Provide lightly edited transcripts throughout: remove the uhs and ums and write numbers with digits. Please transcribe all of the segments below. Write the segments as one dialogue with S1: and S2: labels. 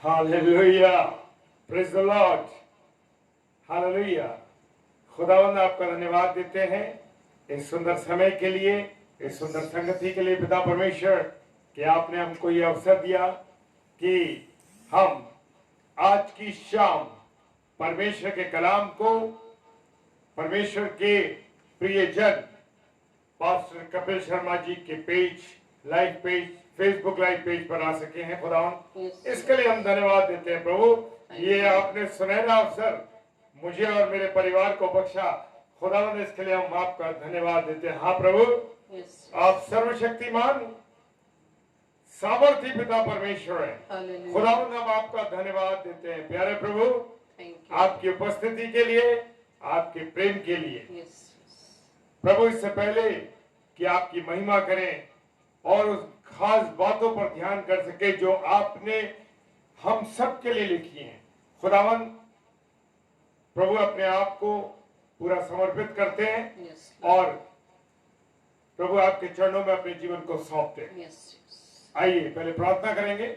S1: Hallelujah, praise the lord, hallelujah. खुदावंद आपका धन्यवाद देते हैं इस सुंदर समय के लिए, इस सुंदर संगति के लिए पिता परमेश्वर कि आपने हमको ये अवसर दिया कि हम आज की शाम परमेश्वर के कलाम को परमेश्वर के प्रिय जन पास्टर कपिल शर्मा जी के page, live page, Facebook live page पर आ सके हैं। खुदावंद इसके लिए हम धन्यवाद देते हैं प्रभु। ये आपने सुनहरा अवसर मुझे और मेरे परिवार को बख्शा, खुदावंद इसके लिए हम आपका धन्यवाद देते हैं। हाँ प्रभु, आप सर्वशक्तिमान सामर्थी पिता परमेश्वर है। खुदावंद हम आपका धन्यवाद देते हैं प्यारे प्रभु, आपकी उपस्थिति के लिए, आपके प्रेम के लिए। प्रभु इससे पहले कि आपकी महिमा करें और उस खास बातों पर ध्यान कर सके जो आपने हम सब के लिए लिखी हैं, खुदावंद प्रभु अपने आप को पूरा समर्पित करते हैं और प्रभु आपके चरणों में अपने जीवन को सौंपते हैं। आइए पहले प्रार्थना करेंगे।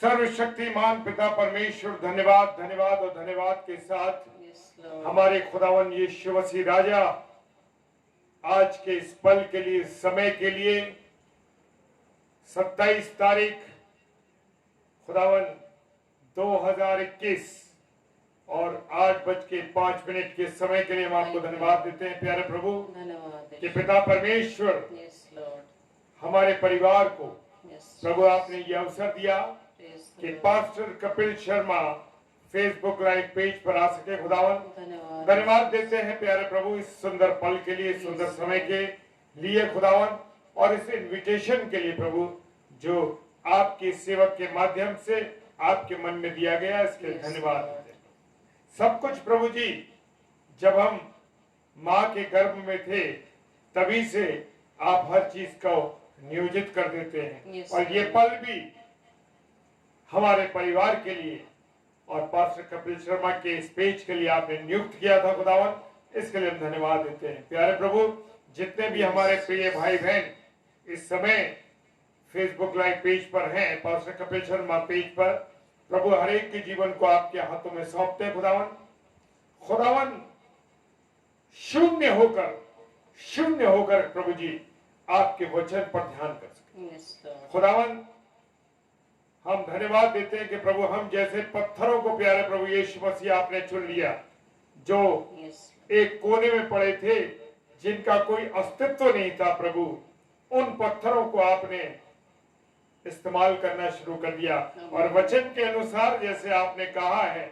S1: सर्वशक्तिमान पिता परमेश्वर, धन्यवाद धन्यवाद और धन्यवाद के साथ हमारे खुदावन यीशु मसीह राजा आज के इस पल के लिए, समय के लिए 27 तारीख खुदावन 2021 और 8:05 के समय के लिए हम आपको धन्यवाद देते हैं प्यारे प्रभु कि पिता परमेश्वर हमारे परिवार को प्रभु आपने ये अवसर दिया कि pastor Kapil Sharma Facebook live page पर आ सके। खुदावन धन्यवाद देते हैं प्यारे प्रभु इस सुंदर पल के लिए, इस सुंदर समय के लिए खुदावन, और इस इनविटेशन के लिए प्रभु जो आपके सेवक के माध्यम से आपके मन में दिया गया, इसके लिए धन्यवाद देते हैं। सब कुछ प्रभु जी जब हम माँ के गर्भ में थे तभी से आप हर चीज को नियोजित कर देते हैं और ये पल भी हमारे परिवार के लिए और पास्टर कपिल शर्मा के इस पेज के लिए आपने नियुक्त किया था खुदावन, इसके लिए हम धन्यवाद देते हैं प्यारे प्रभु। जितने भी हमारे प्रिय भाई बहन इस समय फेसबुक लाइव पेज पर हैं, पास्टर कपिल शर्मा पेज पर, प्रभु हर एक के जीवन को आपके हाथों में सौंपते हैं खुदावन। खुदावन शून्य होकर प्रभु जी आपके वचन पर ध्यान कर सके। खुदावन हम धन्यवाद देते हैं कि प्रभु हम जैसे पत्थरों को प्यारे प्रभु यीशु मसीह आपने चुन लिया, जो एक कोने में पड़े थे, जिनका कोई अस्तित्व नहीं था प्रभु, उन पत्थरों को आपने इस्तेमाल करना शुरू कर दिया और वचन के अनुसार जैसे आपने कहा है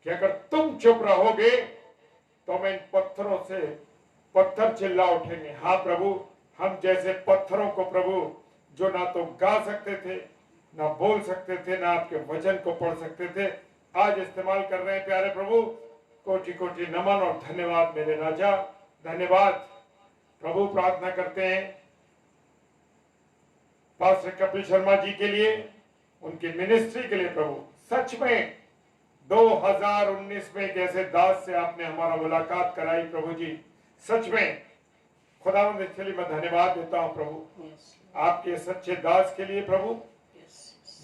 S1: कि अगर तुम चुप रहोगे तो मैं इन पत्थरों से पत्थर चिल्ला उठेंगे। हाँ प्रभु, हम जैसे पत्थरों को प्रभु जो ना तो गा सकते थे, ना बोल सकते थे, ना आपके वचन को पढ़ सकते थे, आज इस्तेमाल कर रहे हैं प्यारे प्रभु। कोटि कोटि नमन और धन्यवाद मेरे राजा, धन्यवाद प्रभु। प्रार्थना करते हैं पास्टर कपिल शर्मा जी के लिए, उनकी मिनिस्ट्री के लिए प्रभु। सच में 2019 में एक ऐसे दास से आपने हमारा मुलाकात कराई प्रभु जी, सच में खुदावंद इसके लिए मैं धन्यवाद देता हूं प्रभु। आपके सच्चे दास के लिए प्रभु,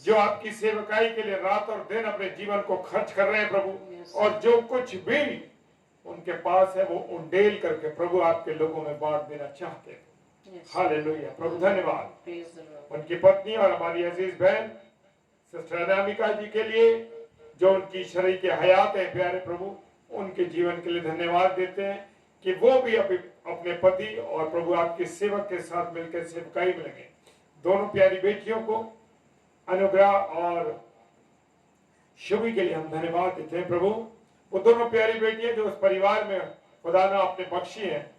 S1: जो आपकी सेवकाई के लिए रात और दिन अपने जीवन को खर्च कर रहे हैं प्रभु, और जो कुछ भी उनके पास है वो उंडेल करके प्रभु आपके लोगों में बांट देना चाहते हैं। हालेलुया प्रभु, धन्यवाद। उनकी पत्नी और हमारी अजीज बहन सिस्टर अनामिका जी के लिए, जो उनकी शरीक हयात है प्यारे प्रभु, उनके जीवन के लिए धन्यवाद देते हैं कि वो भी अपने पति और प्रभु आपके सेवक के साथ मिलकर सेवकाई में लगे। दोनों प्यारी बेटियों को अनुग्रह और शुभी के लिए हम धन्यवाद देते हैं प्रभु। वो दोनों प्यारी बेटियां जो उस परिवार में खुदा ने आपने बख्शी हैं,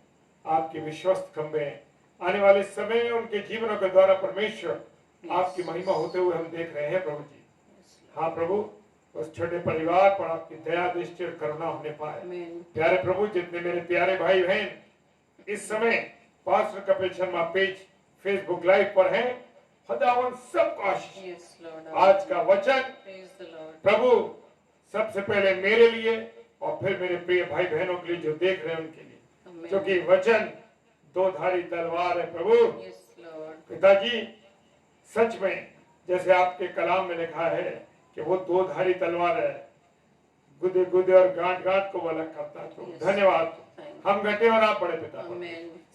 S1: आपके विश्वस्त खंबे हैं। आने वाले समय में उनके जीवनों के द्वारा परमेश्वर आपकी महिमा होते हुए हम देख रहे हैं प्रभु जी। हाँ प्रभु, उस छोटे परिवार पर आपकी दया दृष्टि और करुणा होने पाए प्यारे प्रभु। जितने मेरे प्यारे भाई बहन इस समय pastor Kapil Sharma page Facebook live पर हैं, खुदावन सबको आशीष। आज का वचन प्रभु सबसे पहले मेरे लिए और फिर मेरे प्रिय भाई बहनों के लिए जो देख रहे हैं उनके लिए, क्योंकि वचन दो धारी तलवार है प्रभु। पिताजी सच में जैसे आपके कलाम में लिखा है कि वो दो धारी तलवार है, गुदे गुदे और गांठ गांठ को वो अलग करता है। तो धन्यवाद, हम घटे और आप बड़े पिता,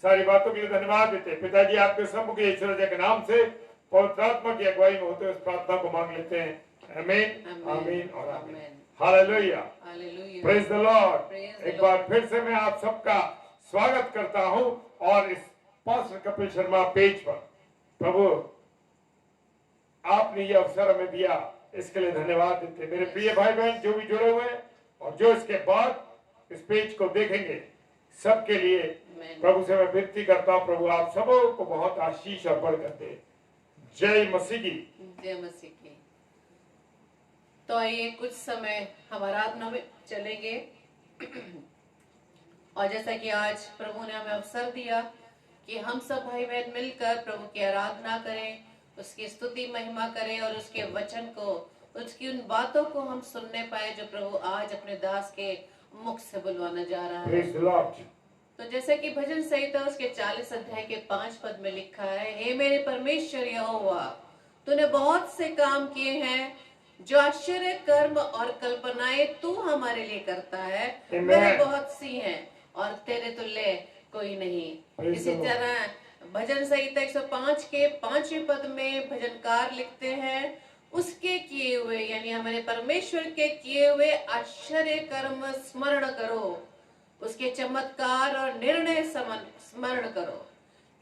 S1: सारी बातों के लिए धन्यवाद देते। पिताजी आपके सब के ईश्वर के नाम से पवित्र आत्मा की अगुवाई में होते हुए इस प्रार्थना को मांग लेते हैं। आमीन, आमीन और आमीन। Hallelujah, praise the Lord. एक बार फिर से मैं आप सबका स्वागत करता हूं और इस पास्टर कपिल शर्मा पेज पर प्रभु आपने ये अवसर हमें दिया, इसके लिए धन्यवाद देते। मेरे प्रिय भाई बहन जो भी जुड़े हुए हैं और जो इसके बाद इस पेज को देखेंगे, सबके लिए प्रभु से मैं विनती करता हूँ, प्रभु आप सबों को बहुत आशीष और बरकत दे। जय मसीह की,
S2: जय मसीह की। तो आइए कुछ समय हम आराधना में चलेंगे और जैसा कि आज प्रभु ने हमें अवसर दिया कि हम सब भाई बहन मिलकर प्रभु की आराधना करें, उसकी स्तुति महिमा करें और उसके वचन को, उसकी उन बातों को हम सुनने पाए जो प्रभु आज अपने दास के मुख से बुलवाना जा रहा है। तो जैसे कि भजन संहिता उसके 40 अध्याय के 5 पद में लिखा है, हे मेरे परमेश्वर यहोवा, तूने बहुत से काम किए हैं, जो आश्चर्य कर्म और कल्पनाएं तू हमारे लिए करता है वह बहुत सी हैं और तेरे तुल्य कोई नहीं। इसी तरह भजन संहिता 105 के 5वें पद में भजनकार लिखते हैं, उसके किए हुए यानी हमारे परमेश्वर के किए हुए आश्चर्य कर्म स्मरण करो, उसके चमत्कार और निर्णय स्मरण करो।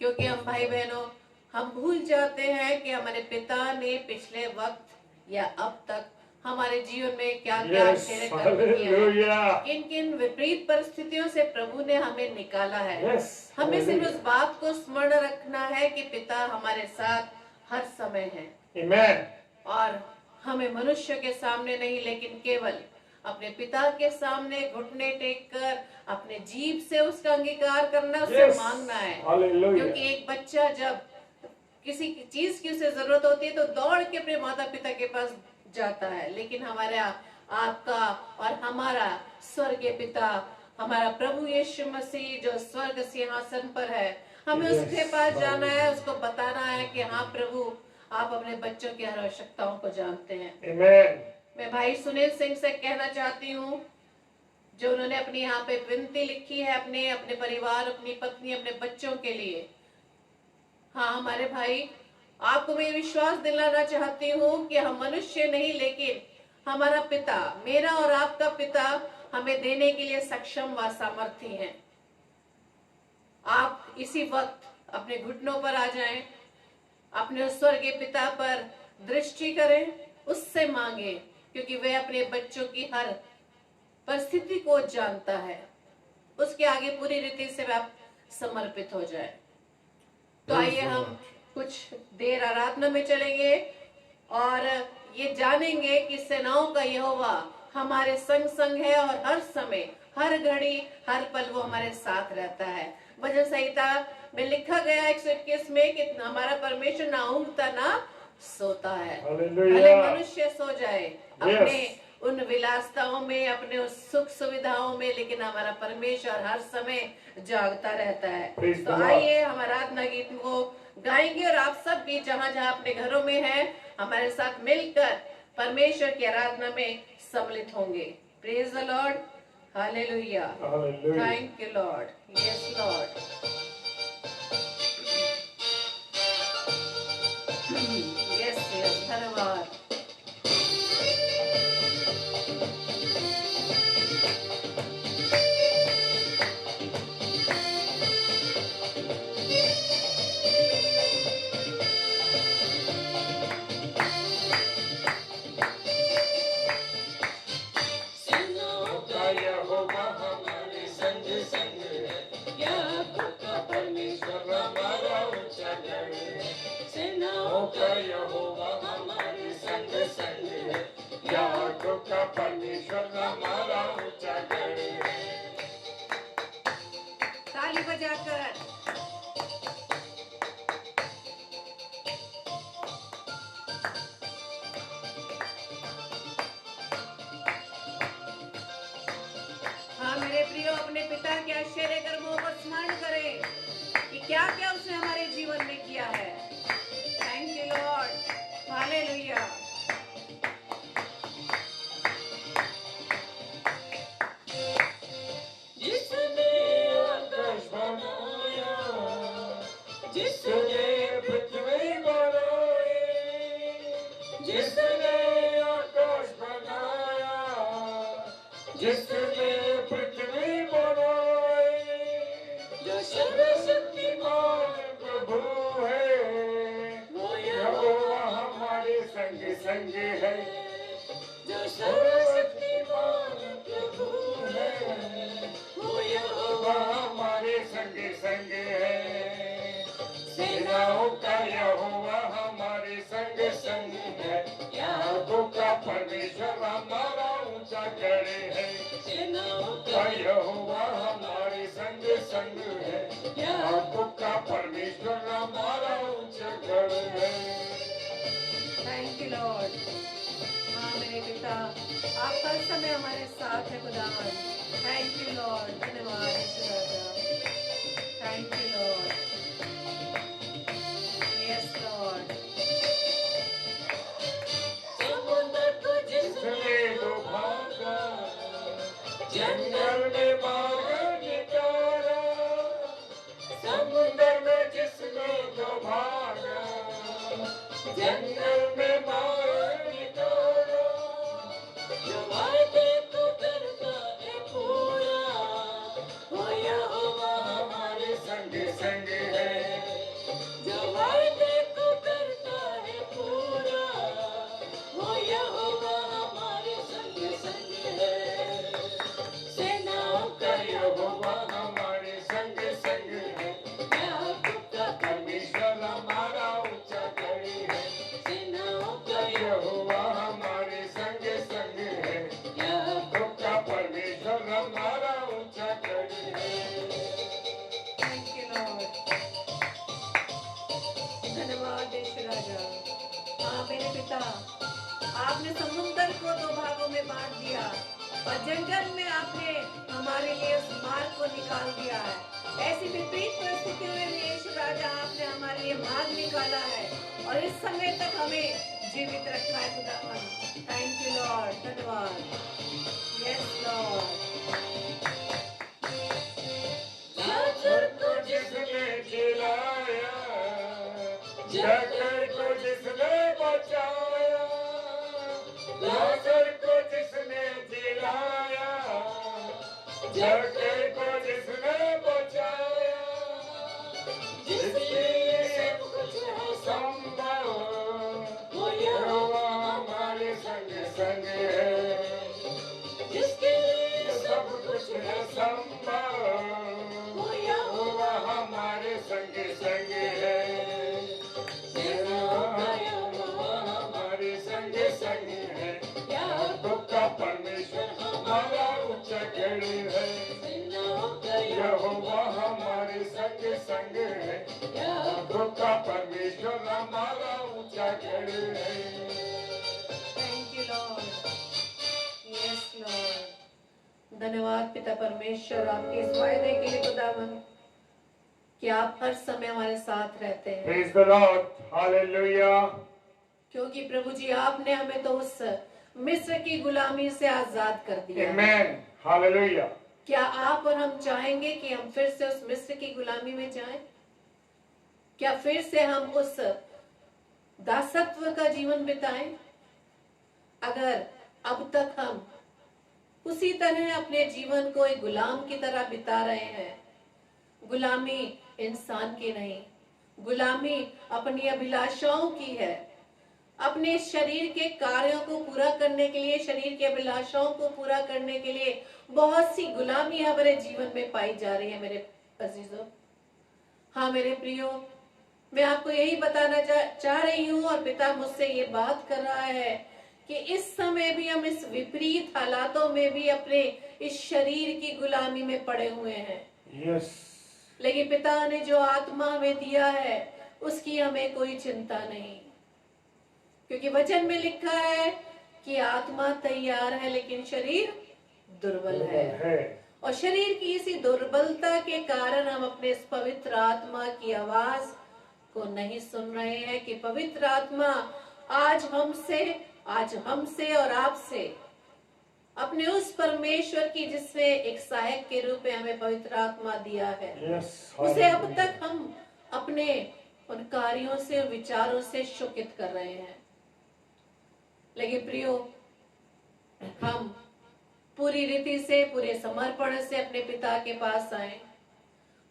S2: क्योंकि हम भाई बहनों हम भूल जाते हैं कि हमारे पिता ने पिछले वक्त या अब तक हमारे जीवन में क्या क्या आश्चर्य कर्म किया है, किन किन विपरीत परिस्थितियों से प्रभु ने हमें निकाला है। हमें सिर्फ उस बात को स्मरण रखना है कि पिता हमारे साथ हर समय है और हमें मनुष्य के सामने नहीं लेकिन केवल अपने पिता के सामने घुटने टेक कर अपने जीभ से उसका अंगीकार करना, उससे मांगना है। क्योंकि एक बच्चा जब किसी चीज की उसे जरूरत होती है तो दौड़ के अपने माता पिता के पास जाता है, लेकिन हमारा आपका और हमारा स्वर्गीय पिता, हमारा प्रभु यीशु मसीह जो स्वर्ग सिंहासन पर है, हमें उसके पास जाना है, उसको बताना है कि हाँ प्रभु आप अपने बच्चों की हर आवश्यकताओं को जानते हैं। मैं भाई सुनील सिंह से कहना चाहती हूँ, जो उन्होंने अपनी यहाँ पे विनती लिखी है अपने परिवार, अपनी पत्नी, अपने बच्चों के लिए। हाँ हमारे भाई, आपको मैं विश्वास दिलाना चाहती हूँ कि हम मनुष्य नहीं लेकिन हमारा पिता, मेरा और आपका पिता हमें देने के लिए सक्षम व सामर्थ्य है। आप इसी वक्त अपने घुटनों पर आ जाएं, अपने स्वर्गीय पिता पर दृष्टि करें, उससे मांगे, क्योंकि वह अपने बच्चों की हर परिस्थिति को जानता है। उसके आगे पूरी रीति से आप समर्पित हो जाए। तो आइए हम कुछ देर आराधना में चलेंगे और ये जानेंगे कि सेनाओं का यहोवा हमारे संग संग है और हर समय, हर घड़ी, हर पल वो हमारे साथ रहता है। भजन संहिता में लिखा गया 121 में कि हमारा परमेश्वर ना ऊँघता ना सोता है, भले मनुष्य सो जाए अपने उन विलासताओं में, अपने उस सुख सुविधाओं में, लेकिन हमारा परमेश्वर हर समय जागता रहता है। तो आइए हम आराधना गीत को गाएंगे और आप सब भी जहाँ जहाँ अपने घरों में हैं हमारे साथ मिलकर परमेश्वर की आराधना में सम्मिलित होंगे। Praise the lord, hallelujah, thank you Lord, yes Lord, yes yes, धन्यवाद। ताली बजाकर हाँ मेरे प्रियो, अपने पिता के आश्चर्य कर्मों को स्मरण करें कि क्या क्या उसने हमारे जीवन में किया है। Thank you Lord, hallelujah.
S1: जिसने पृथ्वी बनाई, जिसने आकाश बनाया, जिसने पृथ्वी बनाई, जो सर्वशक्तिमान प्रभु है, वो यहोवा हमारे संग संग है। जो सर्वशक्तिमान प्रभु है, वो यहोवा हमारे संग संग है। सेनाओं का यहोवा हमारे संग संग है। याकोब का परमेश्वर हमारा ऊंचा गढ़ है। सेनाओं का यहोवा हमारे संग संग है। याकोब का परमेश्वर हमारा ऊंचा गढ़ है।
S2: Thank you Lord. हाँ मेरे पिता, आप हर समय हमारे साथ है खुदावन। Thank you Lord. धन्यवाद यीशु राजा। Thank you Lord. Yes Lord.
S1: समुद्र को जिसने डुबाया, जंगल में मार्ग निकाला। समुद्र में जिसने डुबाया, जंगल में मार्ग निकाला। जो वायदे को करता है पूरा, वो यहोवा हमारे संग संग है। जो वायदे को करता है पूरा, वो यहोवा हमारे संग संग है। सेनाओं का यहोवा हमारे संग संग है। याकूब का परमेश्वर हमारा ऊंचा गढ़ है। सेनाओं का यहोवा हमारे संग संग है। याकूब का परमेश्वर हमारा ऊंचा गढ़ है।
S2: Thank you Lord. धन्यवाद यीशु राजा। हाँ मेरे पिता, आपने समुद्र को दो भागों में बांट दिया और जंगल में आपने हमारे लिए उस मार्ग को निकाल दिया है। ऐसी विपरीत परिस्थितियों में भी यीशु राजा आपने हमारे लिए मार्ग निकाला है और इस समय तक हमें जीवित रखा है खुदावन। Thank you Lord. धन्यवाद। Yes Lord.
S1: लाजर को जिसने जिलाया, जाकर को जिसने बचाया। लाजर को जिसने जिलाया, जाकर को जिसने बचाया। जिसके लिए सब कुछ है संभव, वो यहोवा हमारे संग संग है। जिसके लिए सब कुछ है संभव, वो यहोवा हमारे संग संग है। सेनाओं का यहोवा हमारे संग संग है। याकूब का परमेश्वर हमारा ऊंचा गढ़ है। सेनाओं का यहोवा हमारे संग संग है। याकूब का परमेश्वर हमारा ऊंचा गढ़ है।
S2: Thank you Lord. Yes Lord. धन्यवाद पिता परमेश्वर आपके इस वायदे के लिए खुदावन कि आप हर समय हमारे साथ रहते हैं।
S1: Praise the Lord. Hallelujah.
S2: क्योंकि प्रभु जी आपने हमें तो उस मिस्र की गुलामी से आजाद कर दिया।
S1: Amen. Hallelujah.
S2: क्या आप और हम चाहेंगे कि हम फिर से उस मिस्र की गुलामी में जाएं? क्या फिर से हम उस दासत्व का जीवन बिताएं? अगर अब तक हम उसी तरह अपने जीवन को एक गुलाम की तरह बिता रहे हैं, गुलामी इंसान की नहीं, गुलामी अपनी अभिलाषाओं की है। अपने शरीर के कार्यों को पूरा करने के लिए, शरीर की अभिलाषाओं को पूरा करने के लिए बहुत सी गुलामी हमारे जीवन में पाई जा रही है मेरे अजीजों। हाँ मेरे प्रियो, मैं आपको यही बताना चाह रही हूँ और पिता मुझसे ये बात कर रहा है कि इस समय भी हम इस विपरीत हालातों में भी अपने इस शरीर की गुलामी में पड़े हुए हैं।
S1: Yes.
S2: लेकिन पिता ने जो आत्मा हमें दिया है उसकी हमें कोई चिंता नहीं, क्योंकि वचन में लिखा है कि आत्मा तैयार है लेकिन शरीर दुर्बल है। और शरीर की इसी दुर्बलता के कारण हम अपने इस पवित्र आत्मा की आवाज को नहीं सुन रहे हैं कि पवित्र आत्मा आज हमसे और आपसे अपने उस परमेश्वर की जिसने एक सहायक के रूप में हमें पवित्र आत्मा दिया है,
S1: Yes.
S2: उसे अब तक हम अपने उन कार्यों से, विचारों से शोकित कर रहे हैं। लेकिन प्रियो, हम पूरी रीति से, पूरे समर्पण से अपने पिता के पास आए,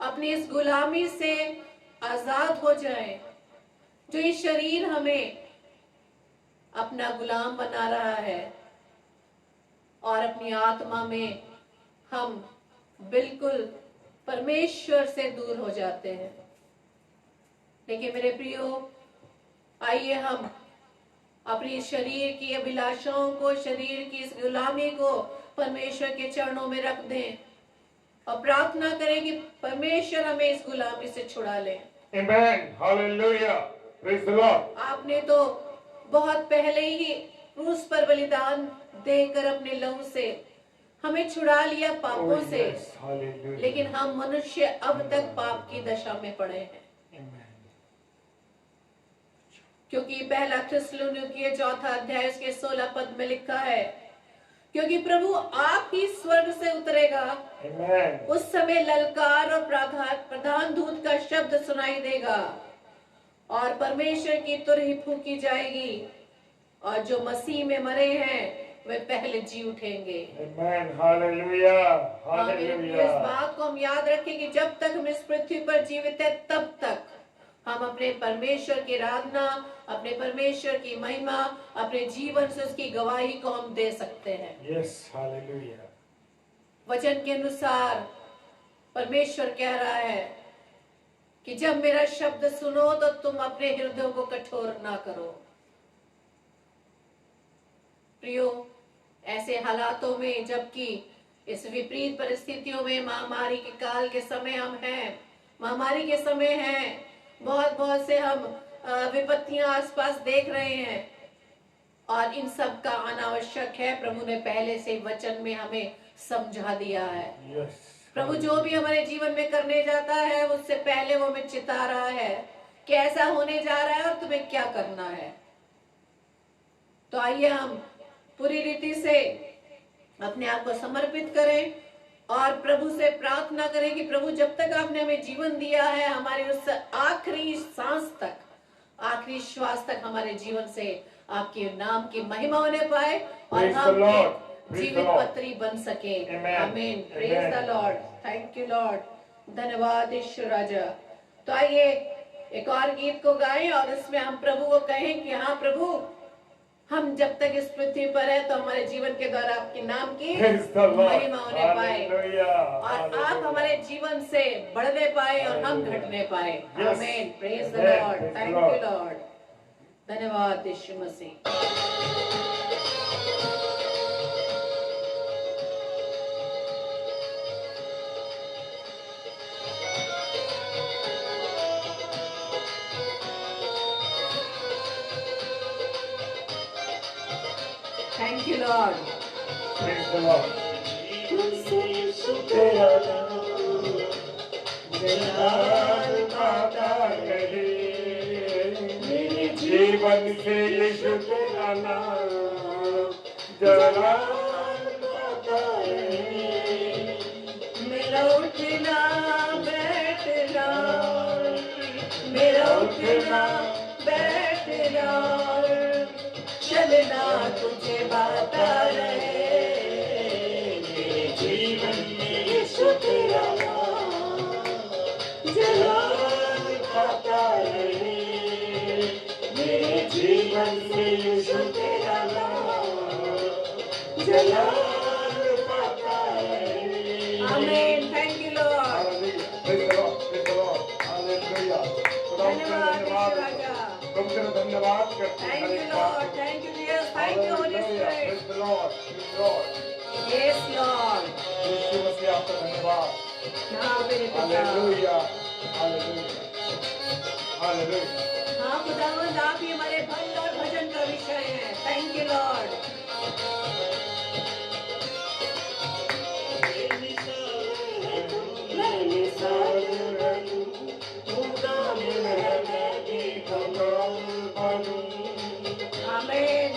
S2: अपनी इस गुलामी से आजाद हो जाएं, जो ये शरीर हमें अपना गुलाम बना रहा है, और अपनी आत्मा में हम बिल्कुल परमेश्वर से दूर हो जाते हैं। लेकिन मेरे प्रियो, आइए हम अपनी शरीर की अभिलाषाओं को, शरीर की इस गुलामी को परमेश्वर के चरणों में रख दें और प्रार्थना करें कि परमेश्वर हमें इस गुलामी से छुड़ा ले।
S1: Amen. Hallelujah. Praise the Lord.
S2: आपने तो बहुत पहले ही क्रूस पर बलिदान देकर अपने लहू से हमें छुड़ा लिया पापों से।
S1: yes. Hallelujah.
S2: लेकिन हम मनुष्य अब तक पाप की दशा में पड़े हैं।
S1: Amen.
S2: क्योंकि पहला थिस्सलुनीकियों 4 अध्याय उसके 16 पद में लिखा है, क्योंकि प्रभु आप ही स्वर्ग से उतरेगा,
S1: Amen.
S2: उस समय ललकार और प्रधान दूत का शब्द सुनाई देगा और परमेश्वर की तुरही फूंकी जाएगी, और जो मसीह में मरे हैं वे पहले जी उठेंगे।
S1: Amen. Hallelujah.
S2: हाँ, मेरे प्रिय, इस
S1: Hallelujah.
S2: बात को हम याद रखें कि जब तक हम इस पृथ्वी पर जीवित है, तब तक हम अपने परमेश्वर की आराधना, अपने परमेश्वर की महिमा, अपने जीवन से उसकी गवाही को हम दे सकते हैं।
S1: Yes. Hallelujah.
S2: वचन के अनुसार परमेश्वर कह रहा है कि जब मेरा शब्द सुनो तो तुम अपने हृदयों को कठोर ना करो। प्रियो, ऐसे हालातों में, जबकि इस विपरीत परिस्थितियों में, महामारी के काल के समय हम हैं, महामारी के समय हैं, बहुत से हम विपत्तियां आसपास देख रहे हैं, और इन सब का अनावश्यक है। प्रभु ने पहले से वचन में हमें समझा दिया है।
S1: Yes.
S2: प्रभु जो भी हमारे जीवन में करने जाता है, उससे पहले वो हमें चिता रहा है कि ऐसा होने जा रहा है और तुम्हें क्या करना है। तो आइए हम पूरी रीति से अपने आप को समर्पित करें और प्रभु से प्रार्थना करें कि प्रभु, जब तक आपने हमें जीवन दिया है, हमारे उस आखिरी सांस तक, आखिरी श्वास तक हमारे जीवन से आपके नाम की महिमा होने पाए और
S1: Praise the
S2: हम
S1: Lord.
S2: एक
S1: Praise
S2: जीवित
S1: the Lord.
S2: पत्री बन सके।
S1: Amen.
S2: आमीन। Praise the
S1: Amen.
S2: Lord. Thank you Lord. धन्यवाद ईश्वर राजा। तो आइए एक और गीत को गाएं और इसमें हम प्रभु को कहें कि हाँ प्रभु, हम जब तक इस पृथ्वी पर है तो हमारे जीवन के द्वारा आपके नाम की
S1: Praise the Lord.
S2: महिमा होने पाए
S1: Hallelujah.
S2: और आप
S1: Hallelujah.
S2: हमारे जीवन से बढ़ने पाए और हम
S1: Hallelujah.
S2: घटने पाए।
S1: Yes.
S2: आमीन। Praise the
S1: Amen.
S2: Lord.
S1: Praise the
S2: thank
S1: Lord.
S2: You Lord. धन्यवाद Yeshu Masih. Thank you Lord.
S1: Praise the Lord. तेरा नाम जलाल पाता रहे, मेरे जीवन से यीशु तेरा नाम जलाल पाता रहे।
S2: मेरा उठना बैठना, मेरा उठना बैठना, चलना तुझे बाता रहे।
S1: मेरे जीवन में यीशु तेरा नाम जलाल पाता रहे, मेरे जीवन में यीशु तेरा नाम जलाल पाता रहे।
S2: आमीन। Thank you Lord.
S1: Praise the Lord. Praise the Lord. Hallelujah.
S2: धन्यवाद यीशु राजा।
S1: तुम तेरा धन्यवाद करते हैं।
S2: Thank you Lord. Thank you Jesus. Thank you holy
S1: Hallelujah.
S2: Spirit.
S1: Praise the Lord. Praise the Lord.
S2: Yes Lord.
S1: Yeshu Masih आपका धन्यवाद।
S2: हाँ मेरे पिता।
S1: Hallelujah. Hallelujah. Hallelujah.
S2: हाँ खुदावंद, आप ही हमारे भक्त और भजन का विषय है। Thank you Lord. आमीन।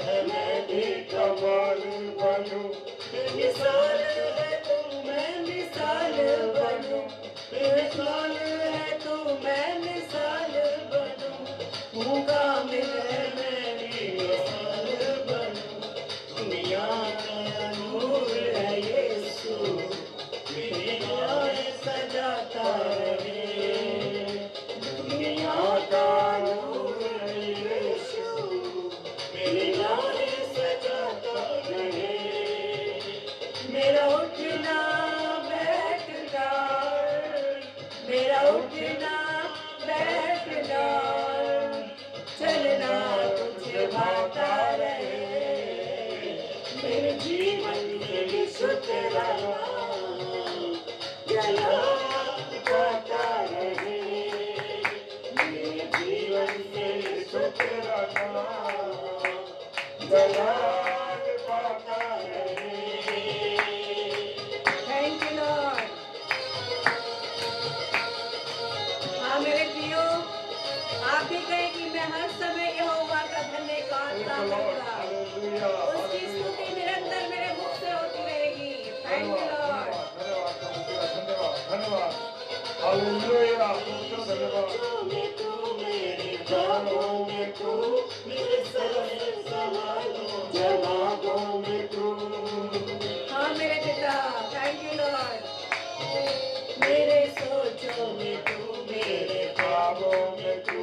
S1: है मैं भी कमाल बनूं,
S2: मिसाल है तू मैं मिसाल बनूं, मिसाल है तू मैं मिसाल बनूं, तू कामिल है मैं भी मिसाल बनूं, दुनिया का नूर है यीशु, मेरी राहें सजाता रहे, दुनिया का नूर है यीशु, मेरी राहें सजाता रहे, मेरा उठना बैठना, मेरा उठना बैठना, चलना तुझे भाता रहे, मेरे जीवन में यीशु तेरा नाम जलाता रहे, मेरे जीवन में यीशु तेरा नाम जलाता रहे। Thank you Lord. हाँ मेरे प्रियो, आप भी कहें कि मैं हर समय यहोवा का धन्यवाद करूंगा, उसकी स्तुति निरंतर मेरे मुख से होती रहेगी। Thank you Lord.
S1: धन्यवाद, हालेलुया, धन्यवाद।
S2: मेरे ख्वाबों में तू, मेरे सारे सवालों जवाबों में तू। हाँ मेरे पिता, थैंक यू लॉर्ड। मेरे सोचों में तू, मेरे ख्वाबों में तू,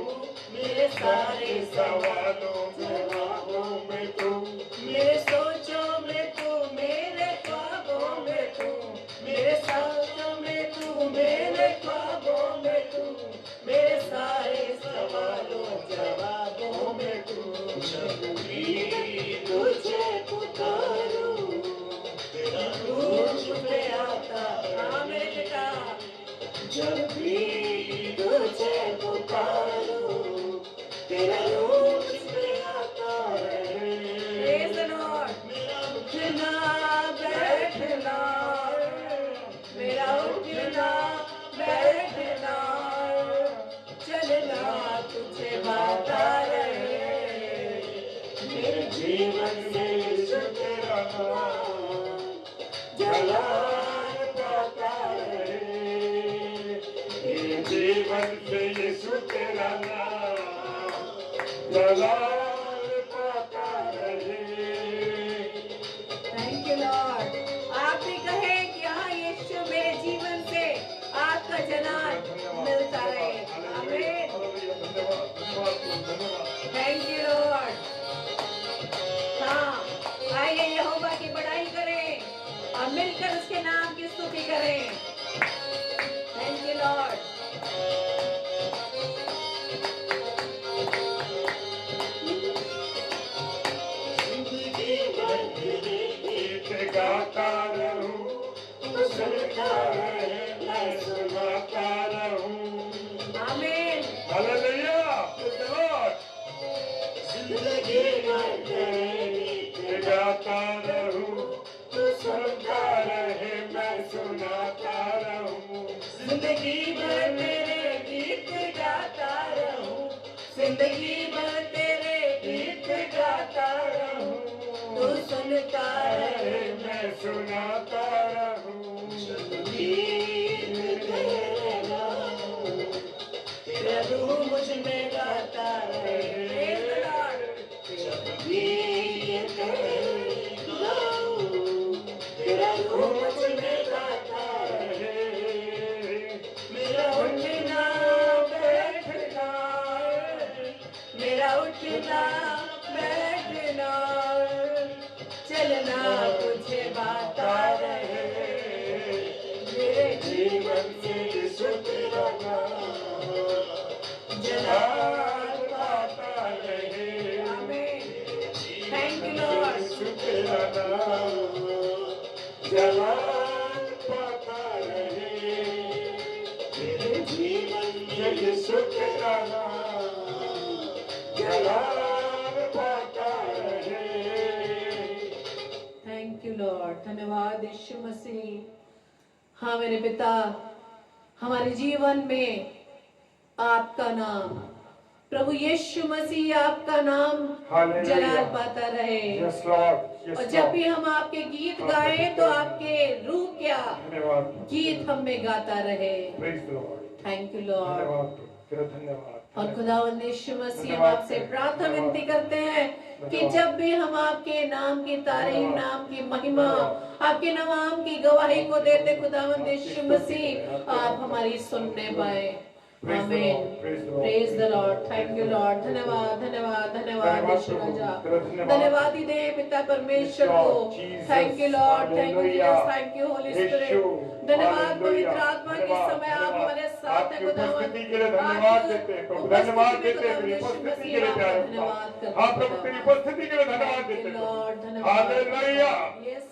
S2: मेरे सारे सवालों जवाबों में तू, मेरे सोचों में तू, मेरे ख्वाबों में तू, मेरे सोचों में तू, मेरे ख्वाबों में तू, मेरे सारे सवालों जवाबों में तू। जब भी तुझे पुकारूं, तेरा रूप पे आता। हाँ मेरे पिता, जब भी तुझे पुकारूं, तेरा रूप पे आता रहे। Praise the Lord. मेरा उठना बैठना, मेरा उठना बैठना, चलना तुझे भाता रहे, मेरे जीवन में यीशु तेरा नाम जलाता रहे,
S1: मेरे जीवन से यीशु तेरा नाम जलाता रहे।
S2: Thank you Lord. आप भी कहें कि हाँ यीशु मेरे जीवन से आपका जलाल मिलता रहे। आमीन। Thank you Lord. हाँ, आइए यहोवा की बड़ाई करें और मिलकर उसके नाम की स्तुति करें। Thank you Lord.
S1: गीत गाता रहूं, तू सुनता रहे, मैं सुनाता रहूं।
S2: आमीन।
S1: Hallelujah, praise the Lord.
S2: जिंदगी भर तेरे गीत
S1: गाता रहूं, तू सुनता रहे, मैं सुनाता रहूं।
S2: जिंदगी भर तेरे गीत गाता रहूं, जिंदगी भर तेरे गीत गाता रहूं, तू सुनता रहे
S1: मैं सुनाता रहूं।
S2: गीत तेरे गाऊं, तेरा रूह मुझ में गाता रहे। Praise the Lord। गीत तेरे गाऊं, तेरा रूह मुझ में गाता रहे, मेरा उठना बैठना, मेरा उठना बैठना, चलना तुझे बाता रहे, मेरे जीवन से यीशु तेरा नाम जलाता रहे। आमीन। Thank you Lord.
S1: यीशु तेरा नाम जलाता रहे, मेरे जीवन में यीशु तेरा नाम जलाता रहे।
S2: Thank you Lord. धन्यवाद यीशु मसीह। हाँ मेरे पिता, हमारे जीवन में आपका नाम प्रभु यीशु मसीह आपका नाम
S1: Hallelujah.
S2: जलाल पाता रहे।
S1: Yes, Lord. Yes,
S2: और जब
S1: Lord.
S2: भी हम आपके गीत गाएं तो आपके रूह क्या
S1: धन्यवाद।
S2: गीत हम में गाता रहे।
S1: Praise the Lord.
S2: Thank you Lord.
S1: धन्यवाद। तेरा धन्यवाद।
S2: और खुदावंद यीशु मसीह हम आपसे प्रार्थना विनती करते हैं कि जब भी हम आपके नाम की तारीफ, नाम की महिमा, आपके नाम की गवाही को देते खुदावंद यीशु मसीह, आप हमारी सुनने पाए। आमीन। Praise the Lord. Thank you Lord. धन्यवाद धन्यवाद धन्यवाद यीशु राजा। धन्यवाद ही दे पिता परमेश्वर को। Thank you Lord. Thank you Jesus. Thank you Holi spirit. धन्यवाद पवित्र आत्मा की समय आप हमारे साथ हैं खुदावंद।
S1: उपस्थिति के लिए धन्यवाद देते हैं प्रभु। धन्यवाद देते हैं तेरी उपस्थिति के लिए प्यारे
S2: धन्यवाद।
S1: हाँ प्रभु तेरी उपस्थिति के लिए धन्यवाद देते हैं। Hallelujah.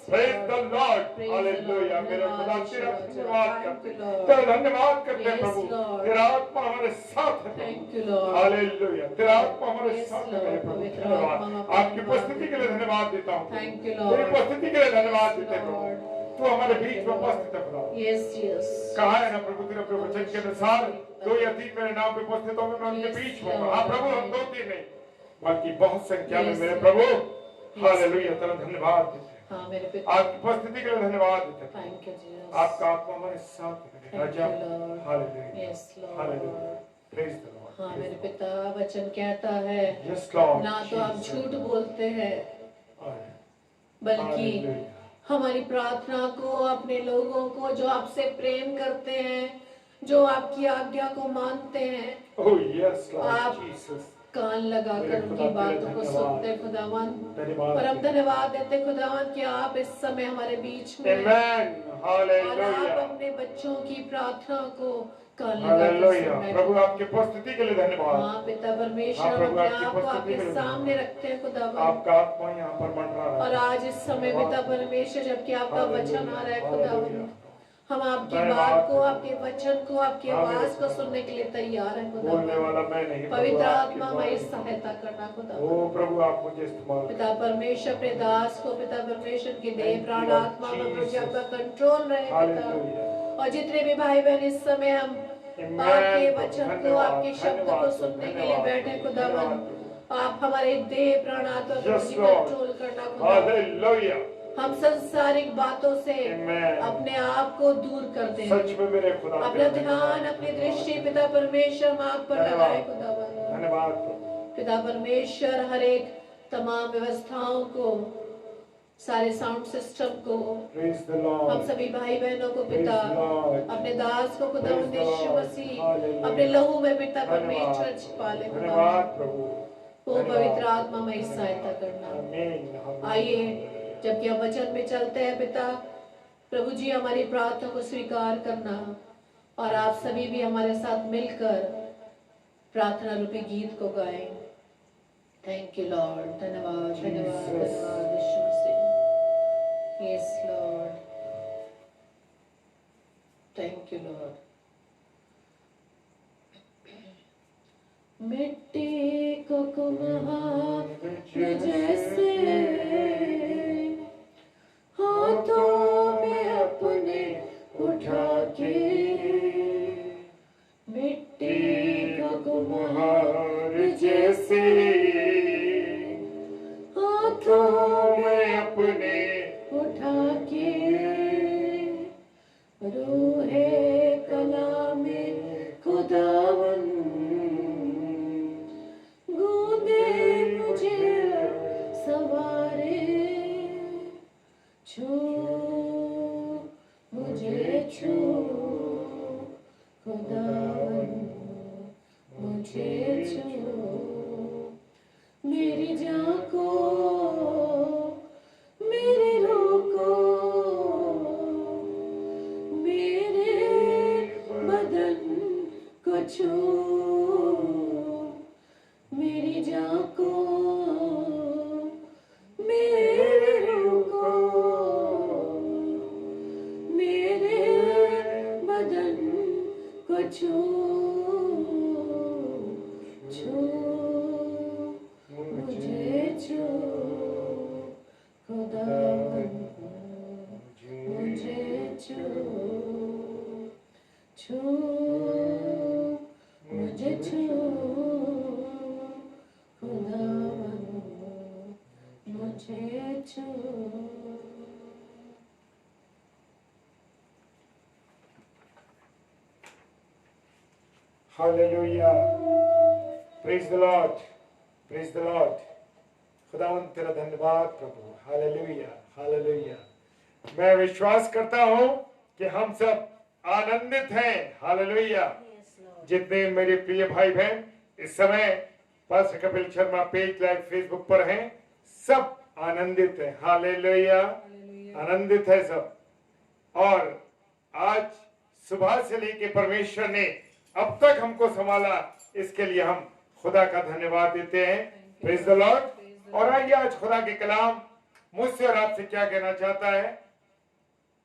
S1: Praise the lord. Hallelujah. मेरे खुदा तेरा धन्यवाद करते हैं। तेरा धन्यवाद करते हैं प्रभु। तेरा आत्मा हमारे साथ है।
S2: Thank you Lord.
S1: हालेलुया। तेरा आत्मा हमारे साथ है मेरे प्रभु। धन्यवाद। आपकी उपस्थिति के लिए धन्यवाद देता हूँ।
S2: Thank you Lord.
S1: तेरी उपस्थिति के लिए धन्यवाद देते हैं प्रभु। तू हमारे बीच में उपस्थित है खुदा।
S2: Yes yes.
S1: कहा है ना प्रभु तेरे वचन के अनुसार 2 या 3 मेरे नाम पे उपस्थित होंगे मैं उनके बीच में हूँ। हाँ प्रभु हम 2-3 नहीं बल्कि बहुत संख्या में मेरे प्रभु। हालेलुया। तेरा धन्यवाद देते हैं।
S2: हाँ मेरे पिता।
S1: आपकी उपस्थिति के लिए धन्यवाद देते हैं।
S2: Thank you Jesus.
S1: आपका आत्मा हमारे साथ है राजा। Hallelujah.
S2: Yes Lord.
S1: Hallelujah. Praise the Lord.
S2: हाँ मेरे पिता वचन कहता है
S1: यस लॉर्ड।
S2: ना तो आप झूठ बोलते हैं बल्कि हमारी प्रार्थना को, अपने लोगों को जो आपसे प्रेम करते हैं, जो आपकी आज्ञा को मानते हैं,
S1: ओह यस लॉर्ड
S2: आप
S1: जीसस
S2: कान लगाकर उनकी बातों को सुनते खुदावन। और हम धन्यवाद देते खुदावन कि आप इस समय हमारे बीच में
S1: आमेन।
S2: और
S1: हालेलुया।
S2: आप अपने बच्चों की प्रार्थना को कान
S1: हालेलुया।
S2: लगाकर
S1: प्रभु आपकी उपस्थिति के लिए धन्यवाद।
S2: हाँ पिता परमेश्वर
S1: हाँ,
S2: हम
S1: प्रभु,
S2: अपने
S1: आपकी
S2: आप को
S1: उपस्थिति
S2: आपके
S1: के लिए
S2: सामने रखते हैं खुदावन।
S1: आपका आत्मा यहाँ पर मंडरा रहा
S2: और
S1: है।
S2: आज इस समय पिता परमेश्वर जबकि आपका वचन आ रहा है खुदावन, हम आपकी
S1: धन्यवाद।
S2: बात को, आपके वचन को, आपकी आवाज को सुनने के लिए तैयार हैं
S1: बोलने
S2: खुदावन।
S1: वाला मैं नहीं
S2: पवित्र
S1: प्रभु, आपकी
S2: आत्मा हमारी
S1: बात।
S2: सहायता करना खुदा।
S1: ओ प्रभु आप मुझे इस्तेमाल
S2: पिता परमेश्वर अपने दास को, पिता परमेश्वर की देह
S1: Thank you,
S2: प्राण
S1: Lord
S2: आत्मा में प्रभु जी
S1: Jesus.
S2: आपका कंट्रोल रहे पिता।
S1: हालेलुया।
S2: और जितने भी भाई बहन इस समय हम
S1: Amen.
S2: आपके वचन को,
S1: धन्यवाद,
S2: आपके शब्द को
S1: धन्यवाद,
S2: सुनने के लिए
S1: धन्यवाद,
S2: बैठे खुदावन,
S1: धन्यवाद।
S2: आप हमारे देह प्राण आत्मा
S1: Yes,
S2: प्रभु जी
S1: Lord.
S2: कंट्रोल करना खुदावन।
S1: हालेलुया।
S2: हम संसारिक बातों से
S1: Amen.
S2: अपने आप को दूर कर दें।
S1: सच में मेरे खुदा
S2: अपना ध्यान, अपनी दृष्टि पिता परमेश्वर हम आप पर लगाए खुदावन।
S1: धन्यवाद प्रभु।
S2: पिता परमेश्वर हर एक तमाम व्यवस्थाओं को, सारे साउंड सिस्टम को,
S1: Praise the Lord.
S2: हम सभी भाई बहनों को पिता,
S1: Praise the Lord.
S2: अपने दास को खुदावंद
S1: Praise the
S2: Yeshu
S1: Lord.
S2: Masih
S1: Hallelujah.
S2: अपने लहू में पिता
S1: धन्यवाद।
S2: परमेश्वर छिपा ले खुदावंद।
S1: धन्यवाद प्रभु।
S2: ओ पवित्र आत्मा में सहायता करना।
S1: आमीन।
S2: आइए जबकि हम वचन में चलते हैं पिता, प्रभु जी हमारी प्रार्थना को स्वीकार करना और आप सभी भी हमारे साथ मिलकर प्रार्थना रूपी गीत को गाएं। Thank you Lord. धन्यवाद धन्यवाद धन्यवाद Yeshu Masih. Yes Lord. Thank you Lord. मिट्टी को कुम्हार जैसे हाथों में अपने उठा के, मिट्टी को कुम्हार
S1: जैसे हाथों में अपने
S2: उठा के, रूहे कला में खुदावन गूंदे मुझे सवारे, छू मुझे छू खुदावन मुझे छू, मेरी जान को, मेरी रूह को, मेरे बदन को छू, मेरी जान को, मेरी रूह को, मेरे बदन को छू, छू मुझे छू खुदावन मुझे छू, छू मुझे छू
S1: hallelujah, praise the Lord, praise the Lord. खुदावंद तेरा धन्यवाद प्रभु। Hallelujah, hallelujah. मैं विश्वास करता हूं कि हम सब आनंदित हैं। हालेलुया। जितने मेरे प्रिय भाई बहन इस समय pastor Kapil Sharma page live Facebook पर हैं, सब आनंदित हैं। हालेलुया, आनंदित है सब। और आज सुबह से लेके परमेश्वर ने अब तक हमको संभाला, इसके लिए हम खुदा का धन्यवाद देते हैं। Praise the Lord. और आइए आज खुदा के कलाम मुझसे और आपसे क्या कहना चाहता है,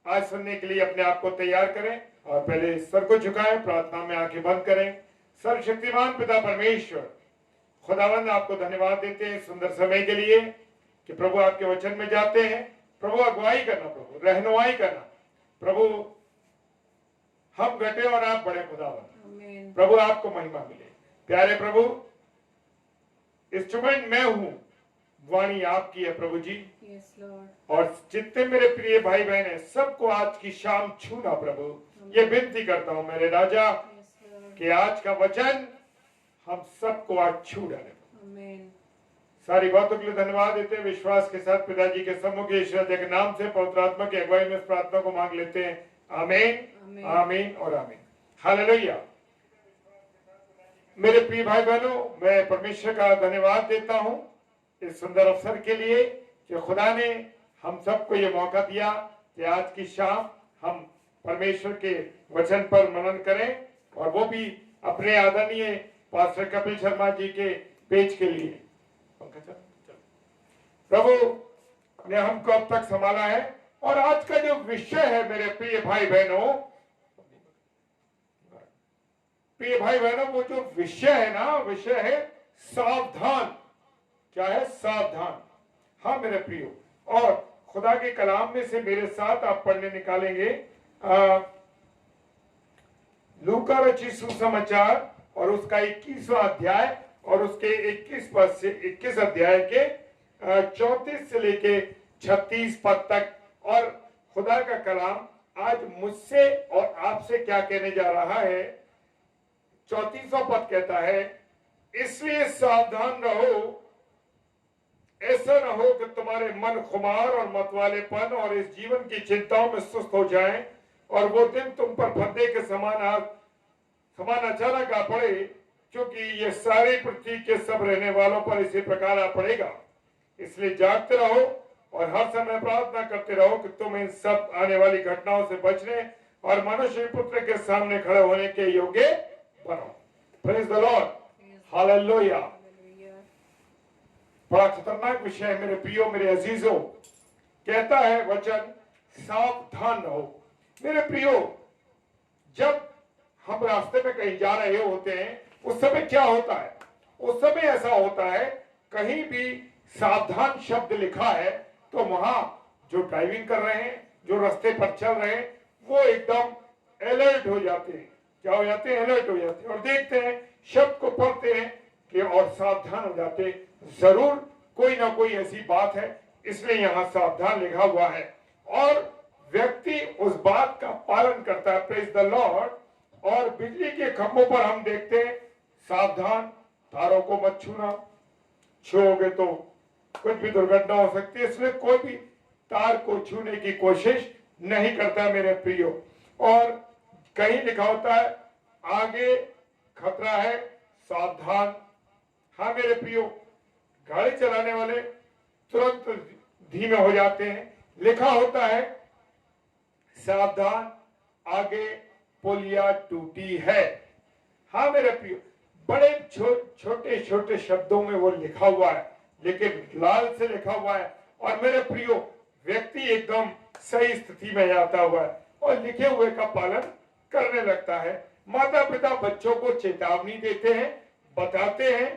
S1: आज सुनने के लिए अपने आप को तैयार करें और पहले सर को झुकाएं, प्रार्थना में आंखें बंद करें। सर्वशक्तिमान पिता परमेश्वर खुदावंद आपको धन्यवाद देते हैं सुंदर समय के लिए कि प्रभु आपके वचन में जाते हैं। प्रभु अगुवाई करना, प्रभु रहनुमाई करना, प्रभु हम घटे और आप बड़े खुदावंद। प्रभु आपको महिमा मिले। प्यारे प्रभु, इंस्ट्रूमेंट मैं हूं, वाणी आपकी है प्रभु जी। और जितने मेरे प्रिय भाई बहन हैं सबको आज की शाम छूना प्रभु, ये विनती करता हूं मेरे राजा कि आज का वचन हम सबको आज छू डाले। सारी बातों के लिए धन्यवाद देते हैं। विश्वास के साथ पिताजी के सम्मुख ईश्वर के नाम से पवित्र आत्मा की अगुवाई में इस प्रार्थना को मांग लेते हैं। आमीन, आमीन और आमीन। हालेलुया। मेरे प्रिय भाई बहनों, मैं परमेश्वर का धन्यवाद देता हूं इस सुंदर अवसर के लिए कि खुदा ने हम सबको ये मौका दिया कि आज की शाम हम परमेश्वर के वचन पर मनन करें, और वो भी अपने आदरणीय पास्टर कपिल शर्मा जी के पेज के लिए। प्रभु ने हमको अब तक संभाला है, और आज का जो विषय है मेरे प्रिय भाई बहनों, वो जो विषय है ना, विषय है सावधान। क्या है? सावधान। हाँ मेरे प्रियो, और खुदा के कलाम में से मेरे साथ आप पढ़ने निकालेंगे लूका रचित सुसमाचार और उसका 21वां अध्याय और उसके 21 पद से 21 अध्याय के 34 से लेके 36 पद तक। और खुदा का कलाम आज मुझसे और आपसे क्या कहने जा रहा है। 34वां पद कहता है, इसलिए सावधान रहो, ऐसा न हो कि तुम्हारे मन खुमार और मतवालेपन और इस जीवन की चिंताओं में सुस्त हो जाएं, और वो दिन तुम पर फंदे के समान अचानक आ पड़े, क्योंकि ये सारी पृथ्वी के सब रहने वालों पर इसी प्रकार आ पड़ेगा। इसलिए जागते रहो और हर समय प्रार्थना करते रहो कि तुम इन सब आने वाली घटनाओं से बचने और मनुष्य पुत्र के सामने खड़े होने के योग्य बनो। Praise the lord, hallelujah. बड़ा खतरनाक विषय है मेरे प्रियो, मेरे अजीजों। कहता है वचन, सावधान रहो। मेरे प्रियो, जब हम रास्ते में कहीं जा रहे होते हैं उस समय क्या होता है? उस समय ऐसा होता है, कहीं भी सावधान शब्द लिखा है तो वहां जो ड्राइविंग कर रहे हैं, जो रास्ते पर चल रहे हैं, वो एकदम अलर्ट हो जाते हैं। क्या हो जाते हैं? अलर्ट हो जाते हैं, और देखते हैं, शब्द को पढ़ते हैं कि और सावधान हो जाते हैं। जरूर कोई ना कोई ऐसी बात है, इसलिए यहाँ सावधान लिखा हुआ है, और व्यक्ति उस बात का पालन करता है। Praise the Lord. और बिजली के खंभों पर हम देखते हैं, सावधान, तारों को मत छूना, छूओगे तो कुछ भी दुर्घटना हो सकती है, इसलिए कोई भी तार को छूने की कोशिश नहीं करता मेरे प्रियो। और कहीं लिखा होता है, आगे खतरा है, सावधान। हाँ मेरे प्रियो, गाड़ी चलाने वाले तुरंत धीमे हो जाते हैं। लिखा होता है, सावधान, आगे पुलिया टूटी है। हाँ मेरे प्रियो, बड़े छोटे छोटे शब्दों में वो लिखा हुआ है, लेकिन लाल से लिखा हुआ है। और मेरे प्रियो, व्यक्ति एकदम सही स्थिति में आता हुआ है और लिखे हुए का पालन करने लगता है। माता पिता बच्चों को चेतावनी देते हैं, बताते हैं,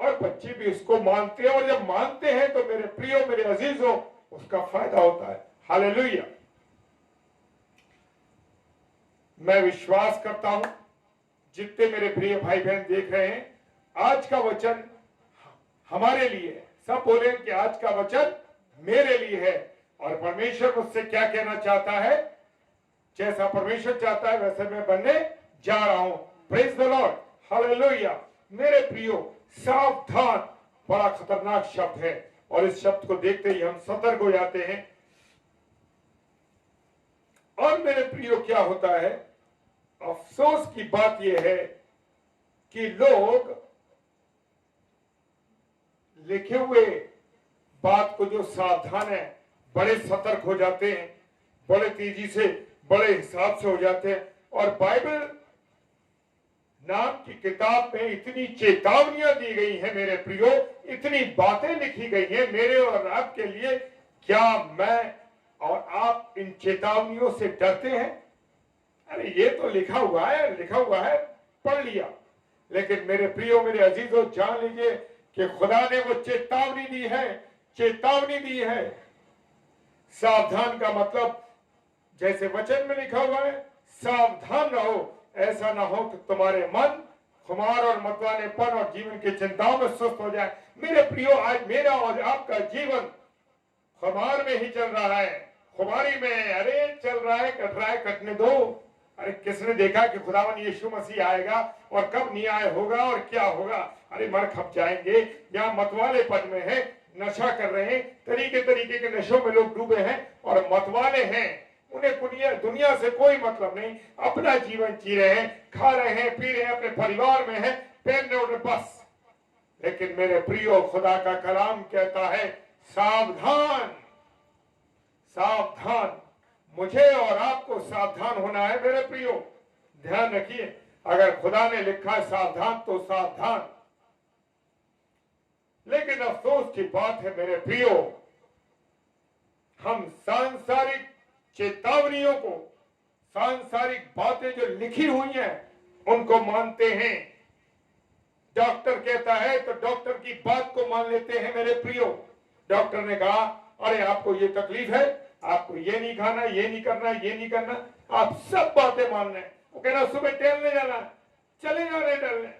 S1: और बच्चे भी उसको मानते हैं, और जब मानते हैं तो मेरे प्रियो, मेरे अजीजों, उसका फायदा होता है। हालेलुया। मैं विश्वास करता हूं जितने मेरे प्रिय भाई बहन देख रहे हैं, आज का वचन हमारे लिए है। सब बोले कि आज का वचन मेरे लिए है। और परमेश्वर मुझसे क्या कहना चाहता है, जैसा परमेश्वर चाहता है वैसे मैं बनने जा रहा हूं। Praise the lord, hallelujah. मेरे प्रियो, सावधान बड़ा खतरनाक शब्द है, और इस शब्द को देखते ही हम सतर्क हो जाते हैं। और मेरे प्रियो क्या होता है, अफसोस की बात यह है कि लोग लिखे हुए बात को जो सावधान है, बड़े सतर्क हो जाते हैं, बड़े तेजी से, बड़े हिसाब से हो जाते हैं। और बाइबल नाम की किताब में इतनी चेतावनियां दी गई हैं मेरे प्रियो, इतनी बातें लिखी गई हैं मेरे और आपके लिए। क्या मैं और आप इन चेतावनियों से डरते हैं? अरे ये तो लिखा हुआ है, पढ़ लिया। लेकिन मेरे प्रियो, मेरे अजीजों, जान लीजिए कि खुदा ने वो चेतावनी दी है। सावधान का मतलब जैसे वचन में लिखा हुआ है, सावधान रहो, ऐसा ना हो कि तुम्हारे मन खुमार और मतवालेपन और जीवन की चिंताओं में सुस्त हो जाए। मेरे प्रियो, आज मेरा और आपका जीवन खुमार में ही चल रहा है, खुमारी में। अरे चल रहा है, कट रहा है, कटने दो। अरे किसने देखा कि खुदावन यीशु मसीह आएगा और कब न्याय होगा और क्या होगा? अरे मर खप जाएंगे। यहाँ मतवालेपन में है, नशा कर रहे हैं, तरीके के नशों में लोग डूबे हैं और मतवाले हैं। उन्हें दुनिया से कोई मतलब नहीं, अपना जीवन जी रहे हैं, खा रहे हैं, पी रहे हैं, अपने परिवार में हैं, पहनने उन्हें बस। लेकिन मेरे प्रियो, खुदा का कलाम कहता है सावधान, सावधान। मुझे और आपको सावधान होना है मेरे प्रियो। ध्यान रखिए, अगर खुदा ने लिखा है सावधान तो सावधान। लेकिन अफसोस की बात है मेरे प्रियो, हम सांसारिक चेतावनियों को, सांसारिक बातें जो लिखी हुई हैं उनको मानते हैं। डॉक्टर कहता है तो डॉक्टर की बात को मान लेते हैं मेरे प्रियो। डॉक्टर ने कहा अरे आपको ये तकलीफ है, आपको ये नहीं खाना, ये नहीं करना, ये नहीं करना, आप सब बातें मान रहे हैं। वो कह रहा सुबह टहलने जाना, चले जा रहे टहलने।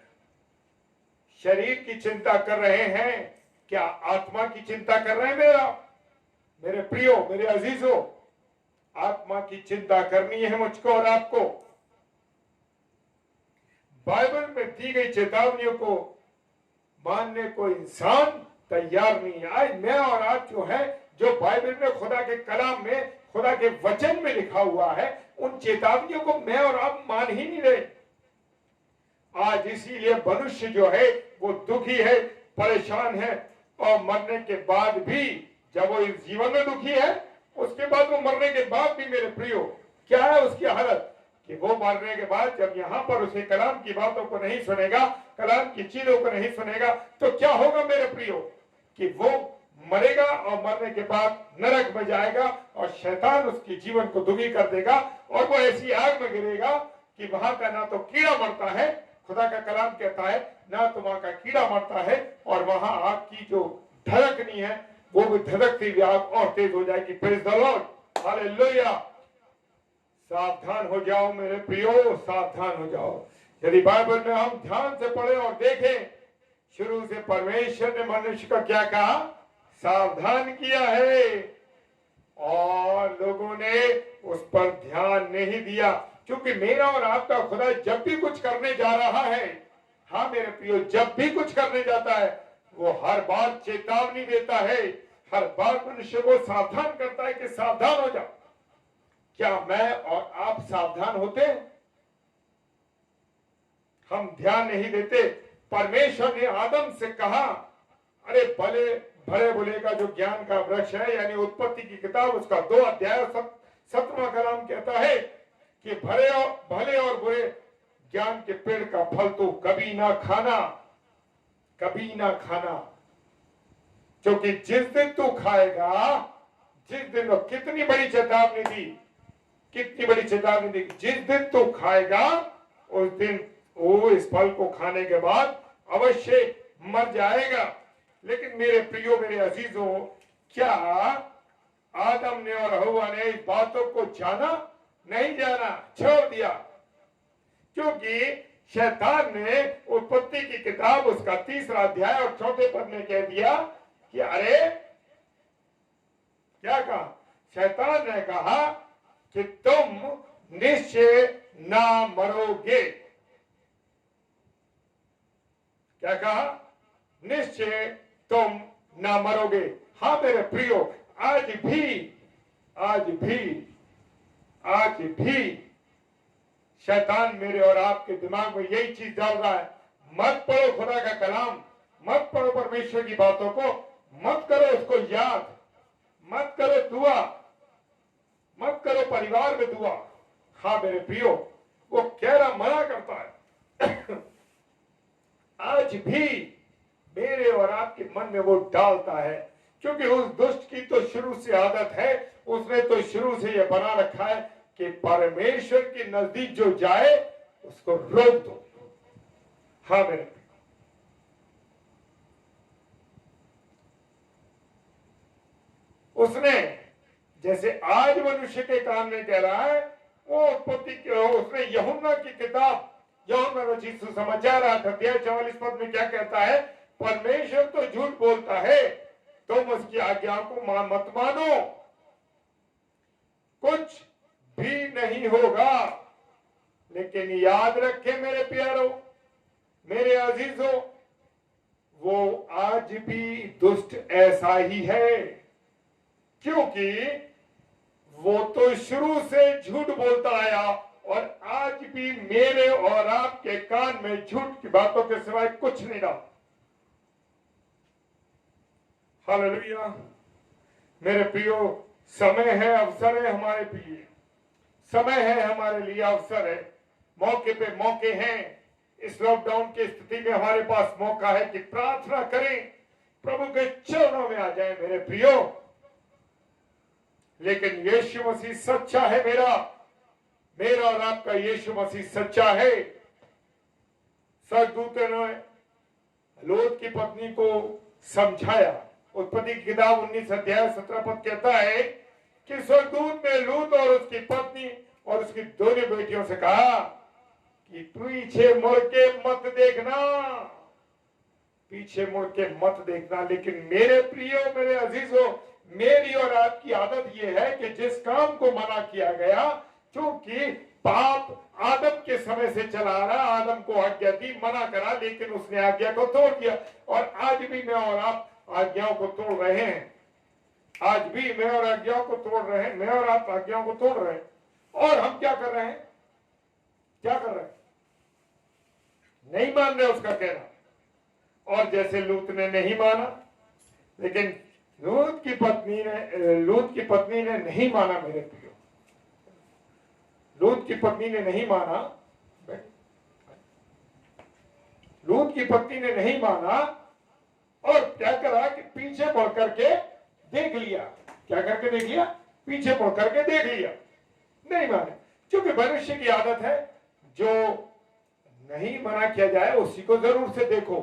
S1: शरीर की चिंता कर रहे हैं, क्या आत्मा की चिंता कर रहे हैं? मेरे प्रियो, मेरे अजीजों, आत्मा की चिंता करनी है मुझको और आपको। बाइबल में दी गई चेतावनियों को मानने को इंसान तैयार नहीं है। आज मैं और आप जो है, जो बाइबल में, खुदा के कलाम में, खुदा के वचन में लिखा हुआ है, उन चेतावनियों को मैं और आप मान ही नहीं रहे। आज इसीलिए मनुष्य जो है वो दुखी है, परेशान है, और मरने के बाद भी, जब वो इस जीवन में दुखी है, उसके बाद वो मरने के बाद भी मेरे प्रियो क्या है उसकी हालत, कि वो मरने के बाद जब यहाँ पर उसे कलाम की बातों को नहीं सुनेगा, कलाम की चीजों को नहीं सुनेगा, तो क्या होगा मेरे प्रियो, कि वो मरेगा और मरने के बाद नरक में जाएगा और शैतान उसके जीवन को दुखी कर देगा और वो ऐसी आग में गिरेगा कि वहां का ना तो कीड़ा मरता है, खुदा का कलाम कहता है ना तो वहां का कीड़ा मरता है, और वहां आग की जो धड़कनी है वो भी धड़कती हुई आग और तेज हो जाएगी। Praise the lord, hallelujah. सावधान हो जाओ मेरे प्रियो, सावधान हो जाओ। यदि बाइबल में हम ध्यान से पढ़े और देखें, शुरू से परमेश्वर ने मनुष्य का क्या कहा, सावधान किया है, और लोगों ने उस पर ध्यान नहीं दिया। क्योंकि मेरा और आपका खुदा जब भी कुछ करने जा रहा है, हाँ मेरे प्रियो, जब भी कुछ करने जाता है वो हर बार चेतावनी देता है, हर बार मनुष्य को सावधान करता है कि सावधान हो जाओ। क्या मैं और आप सावधान होते हैं? हम ध्यान नहीं देते। परमेश्वर ने आदम से कहा, अरे भले बुरे का जो ज्ञान का वृक्ष है, यानी उत्पत्ति की किताब, उसका 2 अध्याय 17वां कलाम कहता है कि भले और बुरे ज्ञान के पेड़ का फल तो कभी ना खाना, कभी ना खाना, क्योंकि जिस दिन तू खाएगा, जिस दिन, कितनी बड़ी चेतावनी दी, कितनी बड़ी चेतावनी दी, जिस दिन तू खाएगा उस दिन वो इस फल को खाने के बाद अवश्य मर जाएगा। लेकिन मेरे प्रियो, मेरे अजीजों, क्या आदम ने और हव्वा ने इस बातों को जाना? नहीं जाना, छोड़ दिया। क्योंकि शैतान ने उत्पत्ति की किताब उसका 3रा अध्याय और 4 पद में कह दिया कि अरे क्या कहा? शैतान ने कहा कि तुम निश्चय ना मरोगे। क्या कहा? निश्चय तुम ना मरोगे। हाँ मेरे प्रियो, आज भी शैतान मेरे और आपके दिमाग में यही चीज डाल रहा है, मत पढ़ो खुदा का कलाम, मत पढ़ो परमेश्वर की बातों को, मत करो उसको याद, मत करो दुआ, मत करो परिवार में दुआ। हाँ मेरे प्रियो, वो कह रहा, मना करता है। आज भी मेरे और आपके मन में वो डालता है, क्योंकि उस दुष्ट की तो शुरू से आदत है, उसने तो शुरू से ये बना रखा है कि परमेश्वर के नजदीक जो जाए उसको रोक दो। हाँ मेरे, उसने जैसे आज मनुष्य के काम में कह रहा है, वो उत्पत्ति उसने यूहन्ना की किताब, यूहन्ना रचित सुसमाचार अध्याय 44 पद में क्या कहता है? परमेश्वर तो झूठ बोलता है, तुम उसकी आज्ञा को मत मानो, कुछ भी नहीं होगा। लेकिन याद रखे मेरे प्यारो, मेरे अजीजों, वो आज भी दुष्ट ऐसा ही है, क्योंकि वो तो शुरू से झूठ बोलता आया और आज भी मेरे और आपके कान में झूठ की बातों के सिवाय कुछ नहीं रहा। हालेलुया। मेरे प्रियो, समय है, अवसर है हमारे लिए, समय है हमारे लिए, अवसर है, मौके पे मौके हैं। इस लॉकडाउन की स्थिति में हमारे पास मौका है कि प्रार्थना करें, प्रभु के चरणों में आ जाए मेरे प्रियो। लेकिन यीशु मसीह सच्चा है, मेरा और आपका यीशु मसीह सच्चा है। स्वर्गदूत ने लूत की पत्नी को समझाया। उत्पत्ति की किताब 19 अध्याय 17 पद कहता है कि स्वर्गदूत ने लूत और उसकी पत्नी और उसकी दोनों बेटियों से कहा कि पीछे मुड़ के मत देखना, पीछे मुड़ के मत देखना। लेकिन मेरे प्रियो, मेरे अजीजों, मेरी और आपकी आदत यह है कि जिस काम को मना किया गया, क्योंकि पाप आदम के समय से चला आ रहा, आदम को आज्ञा दी, मना करा, लेकिन उसने आज्ञा को तोड़ दिया। और आज भी मैं और आप आज्ञाओं को तोड़ रहे हैं, आज भी मैं और आज्ञाओं को तोड़ रहे हैं, मैं और आप आज्ञाओं को तोड़ रहे हैं। और हम क्या कर रहे हैं? क्या कर रहे हैं? नहीं मान रहे उसका कहना। और जैसे लूत ने नहीं माना, लेकिन लूत की पत्नी ने नहीं माना मेरे प्रियो, लूत की पत्नी ने नहीं माना, लूत की पत्नी ने नहीं माना और क्या करा कि पीछे मुड़ करके देख लिया। क्या करके देख लिया? पीछे मुड़ करके देख लिया, नहीं माने। क्योंकि मनुष्य की आदत है, जो नहीं मना किया जाए उसी को जरूर से देखो।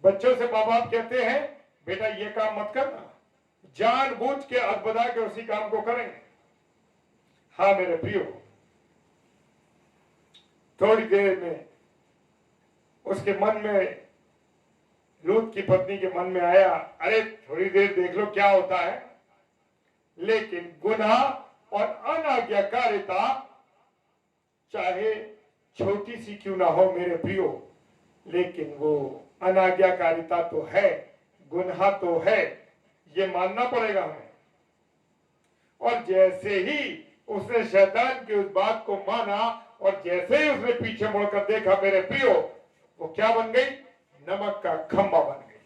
S1: बच्चों से माँ बाप कहते हैं, बेटा ये काम मत करना, जानबूझ के अदबदा के उसी काम को करेंगे। हाँ मेरे प्रियो, थोड़ी देर में उसके मन में, लूत की पत्नी के मन में आया, अरे थोड़ी देर देख लो क्या होता है। लेकिन गुनाह और अनाज्ञाकारिता चाहे छोटी सी क्यों ना हो मेरे प्रियो, लेकिन वो अनाज्ञाकारिता तो है, गुनाह तो है, ये मानना पड़ेगा हमें। और जैसे ही उसने शैतान की उस बात को माना और जैसे ही उसने पीछे मुड़कर देखा मेरे प्रियो, वो क्या बन गई? नमक का खंबा बन गई।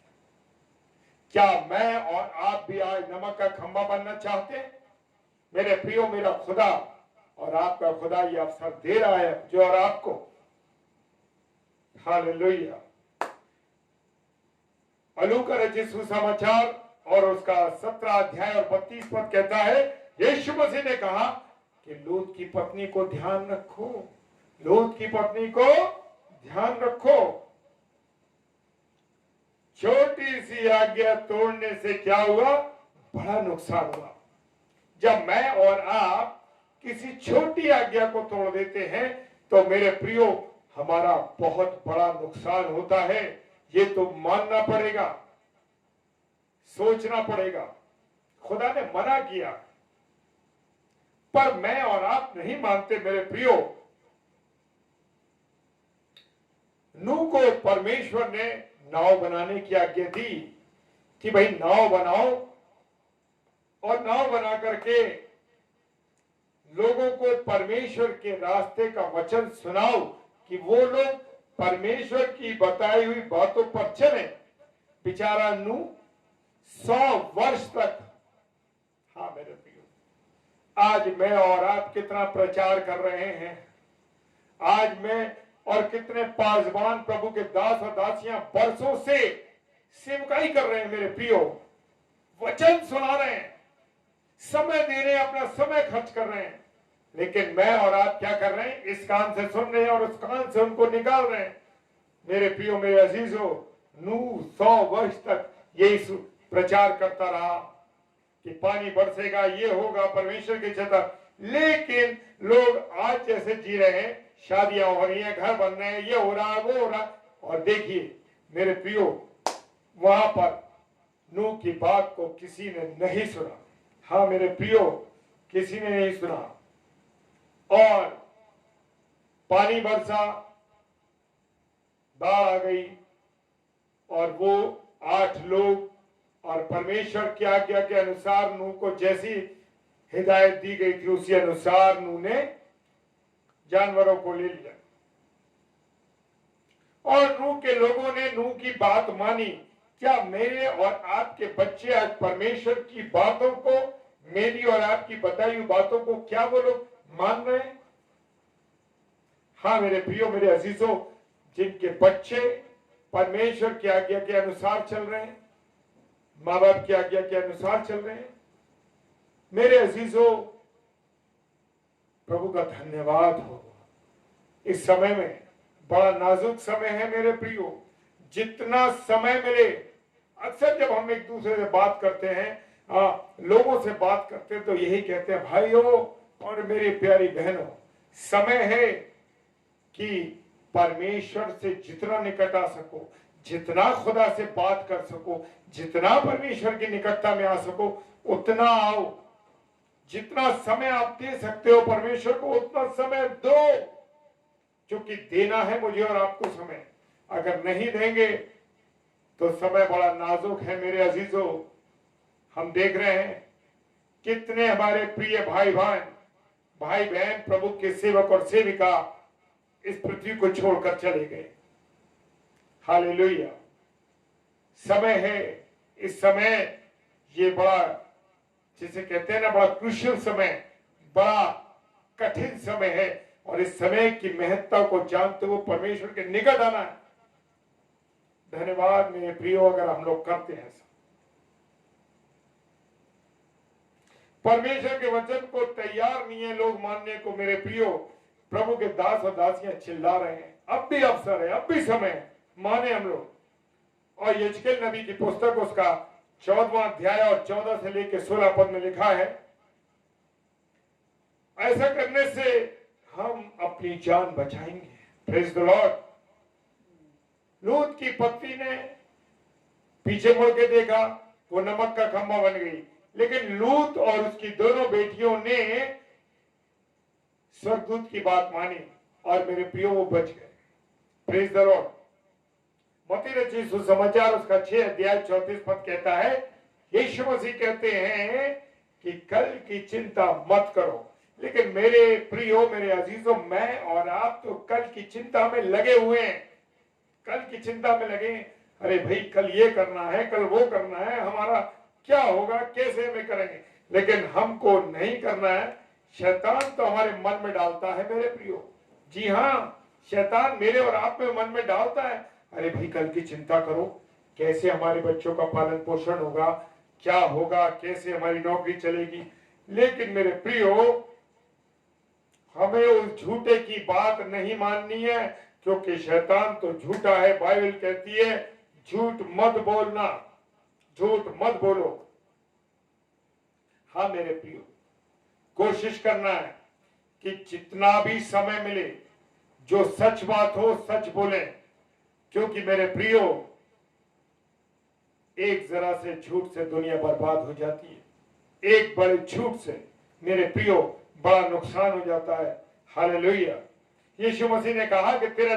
S1: क्या मैं और आप भी आज नमक का खंबा बनना चाहते हैं? मेरे प्रियो, मेरा खुदा और आपका खुदा ये अवसर दे रहा है जो और आपको। हालेलुया। लूका रचित सुसमाचार और उसका 17 अध्याय और 32 पद कहता है, यीशु मसीह ने कहा कि लूत की पत्नी को ध्यान रखो, लूत की पत्नी को ध्यान रखो। छोटी सी आज्ञा तोड़ने से क्या हुआ? बड़ा नुकसान हुआ। जब मैं और आप किसी छोटी आज्ञा को तोड़ देते हैं तो मेरे प्रियो, हमारा बहुत बड़ा नुकसान होता है, ये तो मानना पड़ेगा। सोचना पड़ेगा। खुदा ने मना किया, पर मैं और आप नहीं मानते मेरे प्रियो। नूह को परमेश्वर ने नाव बनाने की आज्ञा दी कि भाई नाव बनाओ, और नाव बना करके लोगों को परमेश्वर के रास्ते का वचन सुनाओ कि वो लोग परमेश्वर की बताई हुई बातों पर चले। बेचारा नूह 100 वर्ष तक, हाँ मेरे प्रियो, आज मैं और आप कितना प्रचार कर रहे हैं। आज मैं और कितने पासवान प्रभु के दास और दासियां वर्षों से सेवकाई कर रहे हैं मेरे प्रियो, वचन सुना रहे हैं, समय दे रहे हैं, अपना समय खर्च कर रहे हैं। लेकिन मैं और आप क्या कर रहे हैं? इस कान से सुन रहे हैं और उस कान से उनको निकाल रहे हैं। मेरे प्रियो, मेरे अजीजों, नूह 100 वर्ष तक यही प्रचार करता रहा कि पानी बरसेगा, ये होगा, परमेश्वर की छता। लेकिन लोग आज जैसे जी रहे हैं, शादियां हो रही हैं, घर बन रहे हैं, ये हो रहा है, वो हो रहा है, और देखिए मेरे प्रियो, वहां पर नूह की बात को किसी ने नहीं सुना। हाँ मेरे प्रियो, किसी ने नहीं सुना। और पानी बरसा, बाढ़ आ गई, और वो 8 लोग, और परमेश्वर की आज्ञा के अनुसार नूह को जैसी हिदायत दी गई थी उसी अनुसार नूह ने जानवरों को ले लिया, और नूह के लोगों ने नूह की बात मानी। क्या मेरे और आपके बच्चे आज परमेश्वर की बातों को, मेरी और आपकी बताई हुई बातों को, क्या वो लोग मान रहे हैं? हाँ मेरे प्रियो, मेरे अजीजों, जिनके बच्चे परमेश्वर की आज्ञा के अनुसार चल रहे हैं, माँ बाप की आज्ञा के अनुसार चल रहे हैं, मेरे अजीजों, प्रभु का धन्यवाद हो। इस समय में बड़ा नाजुक समय है मेरे प्रियो। जितना समय मिले, अक्सर जब हम एक दूसरे से बात करते हैं, लोगों से बात करते हैं, तो यही कहते हैं, भाइयों और मेरी प्यारी बहनों, समय है कि परमेश्वर से जितना निकट आ सको, जितना खुदा से बात कर सको, जितना परमेश्वर की निकटता में आ सको, उतना आओ। जितना समय आप दे सकते हो परमेश्वर को, उतना समय दो, क्योंकि देना है मुझे और आपको समय। अगर नहीं देंगे तो समय बड़ा नाजुक है मेरे अजीजों। हम देख रहे हैं कितने हमारे प्रिय भाई बहन प्रभु के सेवक और सेविका इस पृथ्वी को छोड़कर चले गए। हालेलुया। समय है, इस समय ये बड़ा, जिसे कहते हैं ना, बड़ा क्रूशियल समय, बड़ा कठिन समय है, और इस समय की महत्ता को जानते हुए परमेश्वर के निकट आना है। धन्यवाद मेरे प्रियो अगर हम लोग करते हैं। परमेश्वर के वचन को तैयार नहीं है लोग मानने को मेरे प्रियो। प्रभु के दास और दासियां चिल्ला रहे हैं, अब भी अवसर है, अब भी समय है, माने हम लोग। और यजकेल नबी की पुस्तक उसका 14वां अध्याय और 14 से लेकर 16 पद में लिखा है, ऐसा करने से हम अपनी जान बचाएंगे। Praise the Lord. लूत की पत्नी ने पीछे मुड़ के देखा, वो नमक का खंभा बन गई, लेकिन लूत और उसकी दोनों बेटियों ने स्वर्गदूत की बात मानी, और मेरे प्रियो वो बच गए। Praise the Lord. मत्ती रचित सुसमाचार उसका 6 अध्याय 34 पद कहता है, यीशु मसीह कहते हैं कि कल की चिंता मत करो। लेकिन मेरे प्रियो, मेरे अजीजों, मैं और आप तो कल की चिंता में लगे हुए हैं, कल की चिंता में लगे। अरे भाई, कल ये करना है, कल वो करना है, हमारा क्या होगा, कैसे हमें करेंगे। लेकिन हमको नहीं करना है। शैतान तो हमारे मन में डालता है मेरे प्रियो। जी हाँ, शैतान मेरे और आप में मन में डालता है, अरे भाई कल की चिंता करो, कैसे हमारे बच्चों का पालन पोषण होगा, क्या होगा, कैसे हमारी नौकरी चलेगी। लेकिन मेरे प्रियो, हमें उस झूठे की बात नहीं माननी है, क्योंकि शैतान तो झूठा है। बाइबल कहती है झूठ मत बोलना, झूठ मत बोलो। हाँ मेरे प्रियो, कोशिश करना है कि जितना भी समय मिले जो सच बात हो सच बोले, क्योंकि मेरे प्रियो एक जरा से झूठ से दुनिया बर्बाद हो जाती है। एक बड़े झूठ से मेरे प्रियो बड़ा नुकसान हो जाता है। हालेलुया। यीशु मसीह ने कहा कि तेरा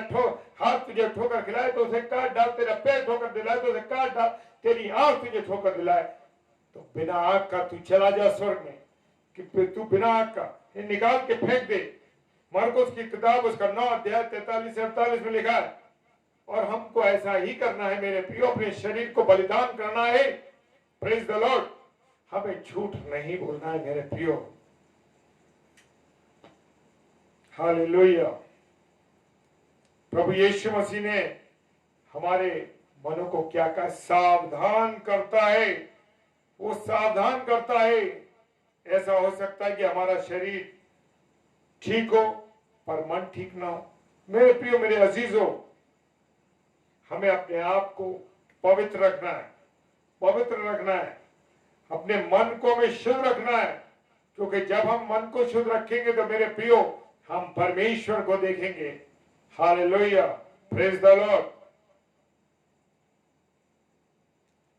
S1: हाथ तुझे ठोकर खिलाए तो उसे काट डाल, तेरा पैर ठोकर दिलाए तो उसे काट डाल, तेरी आंख तुझे ठोकर दिलाए तो बिना आंख का तू चला जा स्वर्ग में, कि तू बिना आंख का ये निकाल के फेंक दे। मरकुस की किताब उसका 9 अध्याय 43 से 48 में लिखा है। और हमको ऐसा ही करना है मेरे प्रियो, अपने शरीर को बलिदान करना है। Praise the Lord. हमें झूठ नहीं बोलना है मेरे प्रियो। हालेलुया। प्रभु यीशु मसीह ने हमारे मनों को क्या कहा? सावधान करता है। वो सावधान करता है। ऐसा हो सकता है कि हमारा शरीर ठीक हो पर मन ठीक ना हो। मेरे प्रियो, मेरे अजीजों, हमें अपने आप को पवित्र रखना है, पवित्र रखना है। अपने मन को हमें शुद्ध रखना है, क्योंकि जब हम मन को शुद्ध रखेंगे तो मेरे प्रियो हम परमेश्वर को देखेंगे। हालेलुया। Praise the Lord.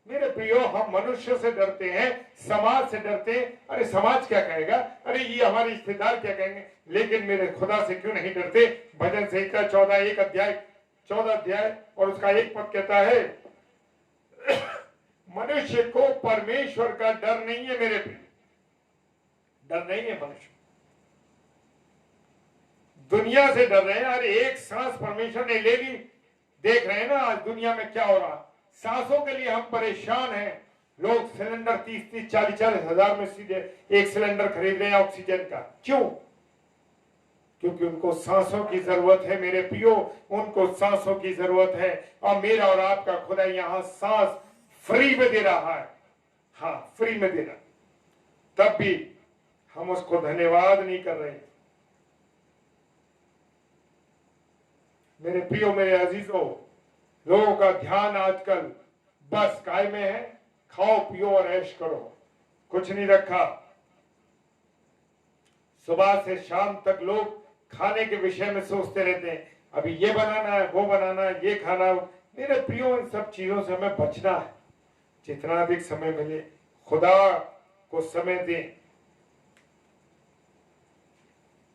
S1: मेरे प्रियो, हम मनुष्य से डरते हैं, समाज से डरते हैं। अरे समाज क्या कहेगा, अरे ये हमारे रिश्तेदार क्या कहेंगे, लेकिन मेरे खुदा से क्यों नहीं डरते? भजन संहिता 14 अध्याय और उसका 1 पद कहता है, मनुष्य को परमेश्वर का डर नहीं है। मेरे प्रिय, डर नहीं है मनुष्य, दुनिया से डर रहे हैं। अरे एक सांस परमेश्वर ने ले ली। देख रहे हैं ना आज दुनिया में क्या हो रहा, सांसों के लिए हम परेशान हैं। लोग सिलेंडर 30-30, 40-40 हजार में सीधे एक सिलेंडर खरीद रहे हैं ऑक्सीजन का। क्यों? क्योंकि उनको सांसों की जरूरत है मेरे प्रियो, उनको सांसों की जरूरत है। और मेरा और आपका खुदा यहां सांस फ्री में दे रहा है। हाँ, फ्री में दे रहा, तब भी हम उसको धन्यवाद नहीं कर रहे। मेरे प्रियो, मेरे अजीजों, लोगों का ध्यान आजकल बस काय में है, खाओ पियो और ऐश करो, कुछ नहीं रखा। सुबह से शाम तक लोग खाने के विषय में सोचते रहते हैं, अभी ये बनाना है, वो बनाना है, ये खाना है। मेरे प्रियो, इन सब चीजों से हमें बचना है। जितना अधिक समय मिले खुदा को समय दें।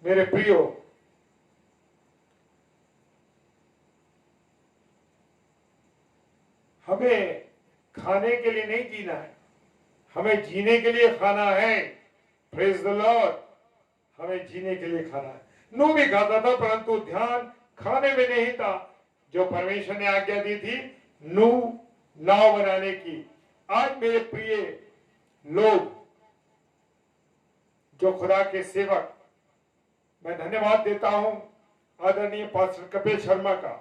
S1: मेरे प्रियो, हमें खाने के लिए नहीं जीना है, हमें जीने के लिए खाना है। Praise the Lord. हमें जीने के लिए खाना है। नूह भी खाता था, परंतु ध्यान खाने में नहीं था। जो परमेश्वर ने आज्ञा दी थी नूह नाव बनाने की। आज मेरे प्रिय लोग, जो खुदा के सेवक, मैं धन्यवाद देता हूं आदरणीय पास्टर कपिल शर्मा का,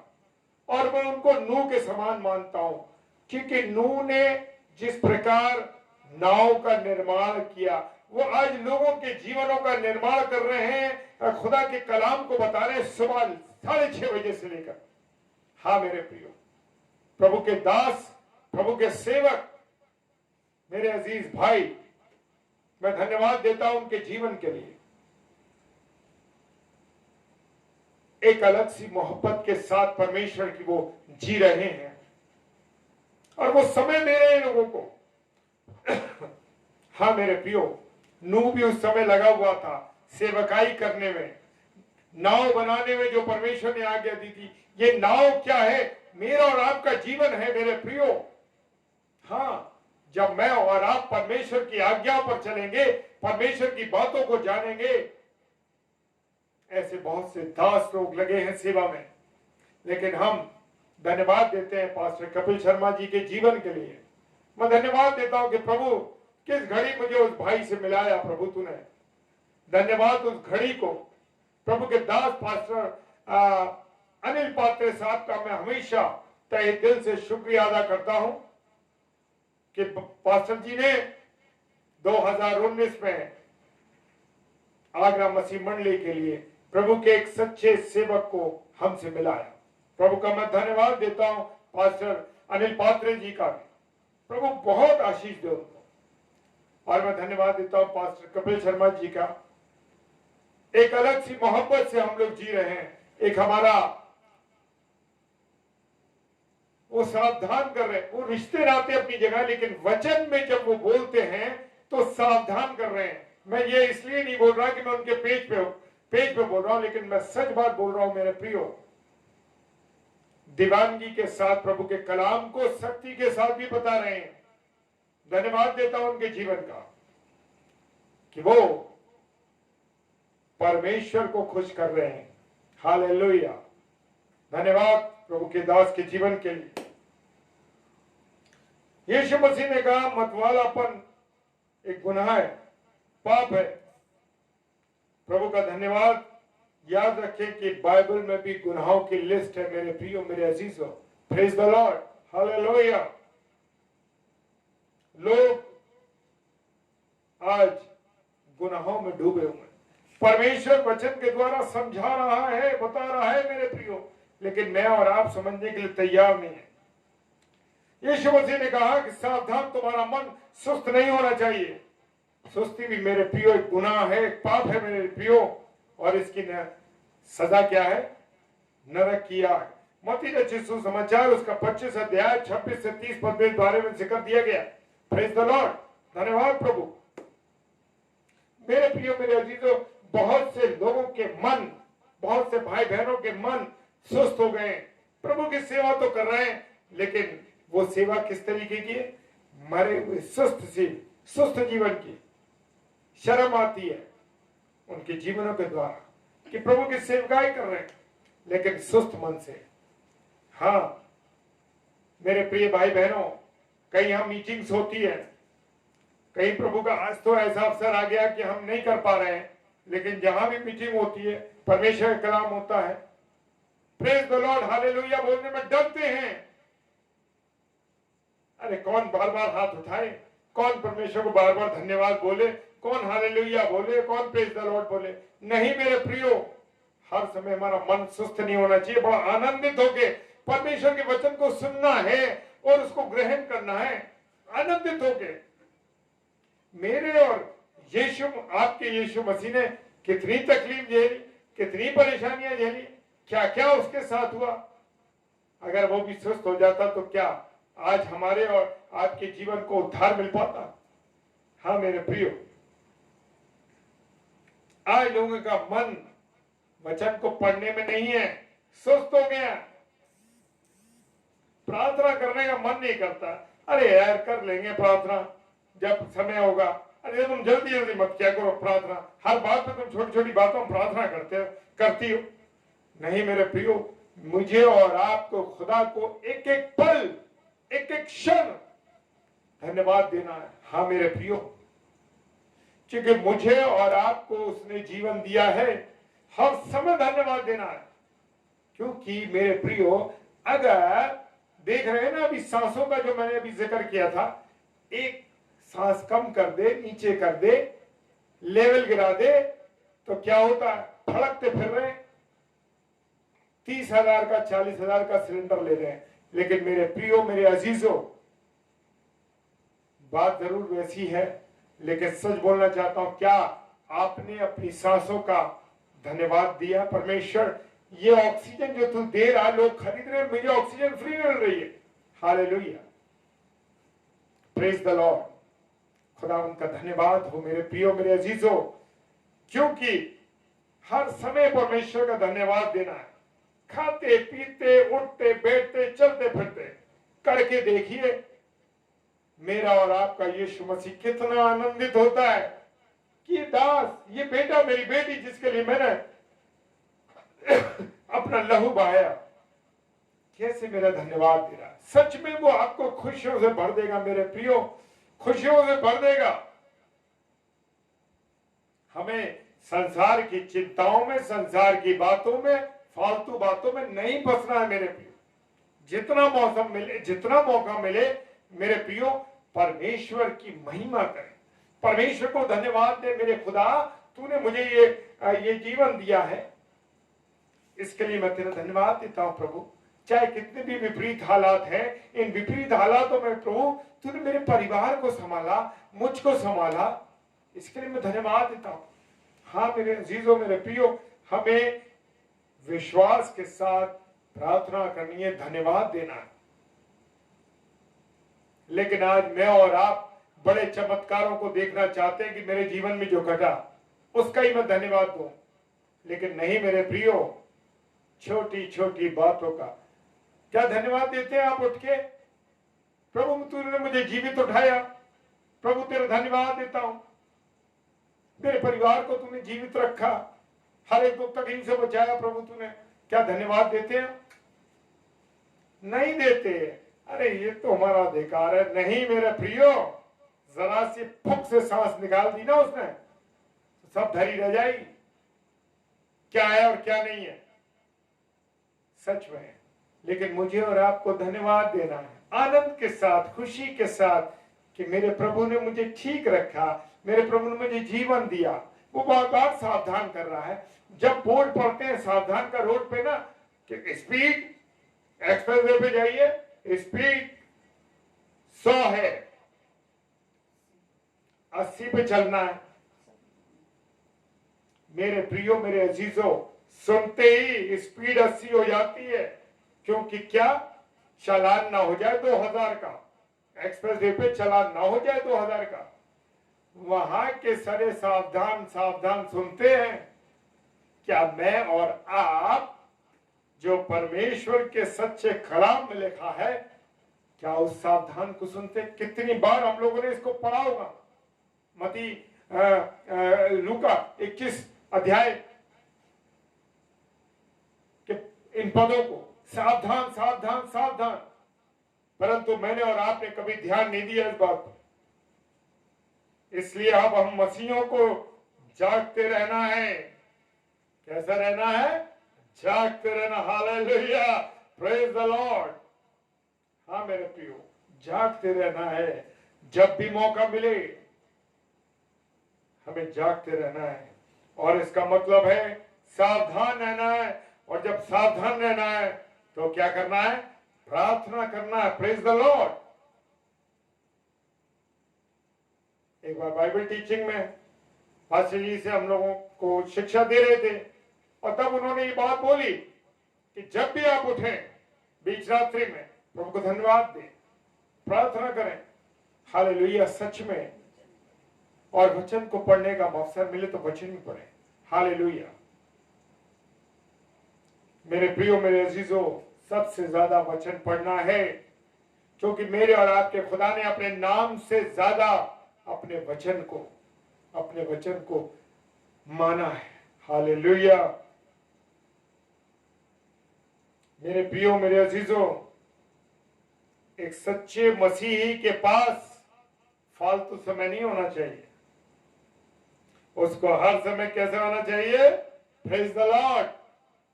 S1: और मैं उनको नूह के समान मानता हूं, क्योंकि नूह ने जिस प्रकार नाव का निर्माण किया, वो आज लोगों के जीवनों का निर्माण कर रहे हैं। खुदा के कलाम को बता रहे हैं सुबह 6:30 बजे से लेकर। हाँ मेरे प्रियो, प्रभु के दास, प्रभु के सेवक, मेरे अजीज भाई, मैं धन्यवाद देता हूं उनके जीवन के लिए। एक अलग सी मोहब्बत के साथ परमेश्वर की वो जी रहे हैं, और वो समय दे रहे हैं लोगों को। हाँ मेरे प्रियो, नूह भी उस समय लगा हुआ था सेवकाई करने में, नाव बनाने में जो परमेश्वर ने आज्ञा दी थी। ये नाव क्या है? मेरा और आपका जीवन है मेरे प्रियो। हाँ, जब मैं और आप परमेश्वर की आज्ञा पर चलेंगे, परमेश्वर की बातों को जानेंगे। ऐसे बहुत से दास लोग लगे हैं सेवा में, लेकिन हम धन्यवाद देते हैं पास्टर कपिल शर्मा जी के जीवन के लिए। मैं धन्यवाद देता हूं कि प्रभु किस घड़ी मुझे उस भाई से मिलाया। प्रभु तूने धन्यवाद उस घड़ी को। प्रभु के दास पास्टर अनिल पात्रे साहब का मैं हमेशा तहे दिल से शुक्रिया अदा करता हूं कि पास्टर जी ने 2019 में आगरा मसीह मंडली के लिए प्रभु के एक सच्चे सेवक को हमसे मिलाया। प्रभु का मैं धन्यवाद देता हूं पास्टर अनिल पात्रे जी का भी। प्रभु बहुत आशीष दे उनको। और मैं धन्यवाद देता हूं पास्टर कपिल शर्मा जी का। एक अलग सी मोहब्बत से हम लोग जी रहे हैं। एक हमारा वो सावधान कर रहे हैं। वो रिश्ते नाते अपनी जगह, लेकिन वचन में जब वो बोलते हैं तो सावधान कर रहे हैं। मैं ये इसलिए नहीं बोल रहा कि मैं उनके पेज पे बोल रहा हूं, लेकिन मैं सच बात बोल रहा हूं मेरे प्रियो। दीवानगी के साथ प्रभु के कलाम को सख्ती के साथ भी बता रहे हैं। धन्यवाद देता हूं उनके जीवन का कि वो परमेश्वर को खुश कर रहे हैं। हालेलुया, धन्यवाद प्रभु के दास के जीवन के लिए। यीशु मसीह ने कहा मतवालापन एक गुनाह है, पाप है। प्रभु का धन्यवाद। याद रखें कि बाइबल में भी गुनाहों की लिस्ट है मेरे प्रियो, मेरे अजीजों। Praise the lord, hallelujah. लोग आज गुनाहों में डूबे हुए हैं। परमेश्वर वचन के द्वारा समझा रहा है, बता रहा है मेरे प्रियो, लेकिन मैं और आप समझने के लिए तैयार नहीं है। यीशु मसीह ने कहा कि सावधान, तुम्हारा मन सुस्त नहीं होना चाहिए। सुस्ती भी मेरे प्रियो एक गुनाह है, एक पाप है मेरे प्रियो, और इसकी सजा क्या है? नरक की आग। मत्ती रचित सुसमाचार उसका 25 अध्याय 26 से 30 पद के बारे में जिक्र दिया गया। प्रेज द लॉर्ड, धन्यवाद प्रभु। मेरे प्रियो, मेरे अजीजों, बहुत से लोगों के मन, बहुत से भाई बहनों के मन सुस्त हो गए। प्रभु की सेवा तो कर रहे हैं, लेकिन वो सेवा किस तरीके की है? मरे हुए सुस्त जीवन की। शर्म आती है उनके जीवनों के द्वारा कि प्रभु की सेवकाई कर रहे हैं, लेकिन सुस्त मन से। हाँ मेरे प्रिय भाई बहनों, कहीं हम मीटिंग्स होती है, कहीं प्रभु का आज तो ऐसा अवसर आ गया कि हम नहीं कर पा रहे हैं, लेकिन जहां भी मीटिंग होती है, परमेश्वर का कलाम होता है, प्रेज द लॉर्ड, हालेलुया बोलने में डरते हैं। अरे कौन बार बार हाथ उठाए, कौन परमेश्वर को बार बार धन्यवाद बोले, कौन हालेलुया बोले, कौन प्रेज द लॉर्ड बोले? नहीं मेरे प्रियो, हर समय हमारा मन सुस्त नहीं होना चाहिए। बड़ा आनंदित होके परमेश्वर के वचन को सुनना है और उसको ग्रहण करना है, आनंदित होके। मेरे और यीशु, आपके यीशु मसीह ने कितनी तकलीफ झेली, कितनी परेशानियां झेली, क्या क्या उसके साथ हुआ। अगर वो भी सुस्त हो जाता तो क्या आज हमारे और आपके जीवन को उद्धार मिल पाता? हाँ मेरे प्रियो, आज लोगों का मन वचन को पढ़ने में नहीं है, सुस्त हो गया। प्रार्थना करने का मन नहीं करता। अरे यार कर लेंगे प्रार्थना जब समय होगा। अरे तुम जल्दी जल्दी मत क्या करो प्रार्थना, हर बात पे तुम छोटी छोटी बातों में प्रार्थना करती हो। नहीं मेरे प्रियो, मुझे और आपको खुदा को एक एक पल, एक एक क्षण धन्यवाद देना है। हाँ मेरे प्रियो, क्योंकि मुझे और आपको उसने जीवन दिया है, हर समय धन्यवाद देना है। क्योंकि मेरे प्रियो, अगर देख रहे हैं ना अभी सांसों का जो मैंने अभी जिक्र किया था, एक सांस कम कर दे, नीचे कर दे, लेवल गिरा दे, तो क्या होता है? फड़कते फिर रहे, 30,000 का 40,000 का सिलेंडर ले रहे हैं। लेकिन मेरे प्रियो, मेरे अजीजों, बात जरूर वैसी है, लेकिन सच बोलना चाहता हूं, क्या आपने अपनी सांसों का धन्यवाद दिया? परमेश्वर, ये ऑक्सीजन जो तू दे रहा, लोग खरीद रहे, मुझे ऑक्सीजन फ्री मिल रही है। हालेलुया, प्रेज द लॉर्ड, खुदा उनका धन्यवाद हो मेरे प्रियो, मेरे अजीजों। क्योंकि हर समय परमेश्वर का धन्यवाद देना है। खाते पीते, उठते बैठते, चलते फिरते करके देखिए, मेरा और आपका यीशु मसीह कितना आनंदित होता है कि दास, ये बेटा, मेरी बेटी, जिसके लिए मैंने अपना लहू बहाया, कैसे मेरा धन्यवाद दे रहा है। सच में वो आपको खुशियों से भर देगा मेरे प्रियो, खुशियों से भर देगा। हमें संसार की चिंताओं में, संसार की बातों में, फालतू बातों में नहीं फंसना है मेरे प्रियो। जितना मौसम मिले, जितना मौका मिले मेरे प्रियो, परमेश्वर की महिमा करें, परमेश्वर को धन्यवाद दे। मेरे खुदा, तूने मुझे ये जीवन दिया है, इसके लिए मैं तेरा धन्यवाद देता हूं प्रभु। चाहे कितने भी विपरीत हालात हैं, इन विपरीत हालातों में प्रभु तूने मेरे परिवार को संभाला, मुझको संभाला, इसके लिए मैं धन्यवाद देता हूं। हाँ मेरे अजीजों, मेरे प्रियो, हमें विश्वास के साथ प्रार्थना करनी है, धन्यवाद देना है। लेकिन आज मैं और आप बड़े चमत्कारों को देखना चाहते हैं कि मेरे जीवन में जो घटा उसका ही मैं धन्यवाद दूं, लेकिन नहीं मेरे प्रियो, छोटी छोटी बातों का क्या धन्यवाद देते हैं आप उठ के? प्रभु तूने मुझे जीवित उठाया, प्रभु तेरा धन्यवाद देता हूं। मेरे परिवार को तूने जीवित रखा, हर एक दुख तकलीफ से बचाया, प्रभु तूने, क्या धन्यवाद देते हैं? नहीं देते। अरे ये तो हमारा अधिकार है। नहीं मेरे प्रियो, जरा सी फुक से सांस निकाल दी ना उसने, सब धरी रह जाएगी, क्या है और क्या नहीं है, सच में। लेकिन मुझे और आपको धन्यवाद देना है आनंद के साथ, खुशी के साथ कि मेरे प्रभु ने मुझे ठीक रखा, मेरे प्रभु ने मुझे जीवन दिया। वो बार बार सावधान कर रहा है। जब बोर्ड पढ़ते हैं सावधान का रोड पे ना कि स्पीड एक्सप्रेस वे पे जाइए, स्पीड 100 है, 80 पे चलना है। मेरे प्रियो, मेरे अजीजों, सुनते ही स्पीड 80 हो जाती है, क्योंकि क्या चालान ना हो जाए 2000 का, एक्सप्रेस वे पे चालान ना हो जाए 2000 का। वहां के सारे सावधान सावधान सुनते हैं। क्या मैं और आप जो परमेश्वर के सच्चे कलाम में लिखा है, क्या उस सावधान को सुनते? कितनी बार हम लोगों ने इसको पढ़ा होगा। मती लूका 21 अध्याय के इन पदों को, सावधान सावधान सावधान, परंतु मैंने और आपने कभी ध्यान नहीं दिया इस बात पर। इसलिए अब हम मसीहों को जागते रहना है। कैसा रहना है? जागते रहना। Hallelujah, praise the Lord. हाँ मेरे प्रियो, जागते रहना है। जब भी मौका मिले हमें जागते रहना है, और इसका मतलब है सावधान रहना है। और जब सावधान रहना है तो क्या करना है? प्रार्थना करना है। Praise the Lord. एक बार बाइबल टीचिंग में पास्टर जी से हम लोगों को शिक्षा दे रहे थे, और तब उन्होंने ये बात बोली कि जब भी आप उठें बीच रात्रि में, प्रभु को धन्यवाद दें, प्रार्थना करें। हालेलुया, सच में। और वचन को पढ़ने का अवसर मिले तो वचन भी पढ़े। हालेलुया। मेरे प्रियो, मेरे अजीजों, सबसे ज्यादा वचन पढ़ना है, क्योंकि मेरे और आपके खुदा ने अपने नाम से ज्यादा अपने वचन को माना है। हालेलुया। मेरे प्रियो, मेरे अजीजों, एक सच्चे मसीही के पास फालतू समय नहीं होना चाहिए। उसको हर समय कैसे होना चाहिए? Praise the Lord.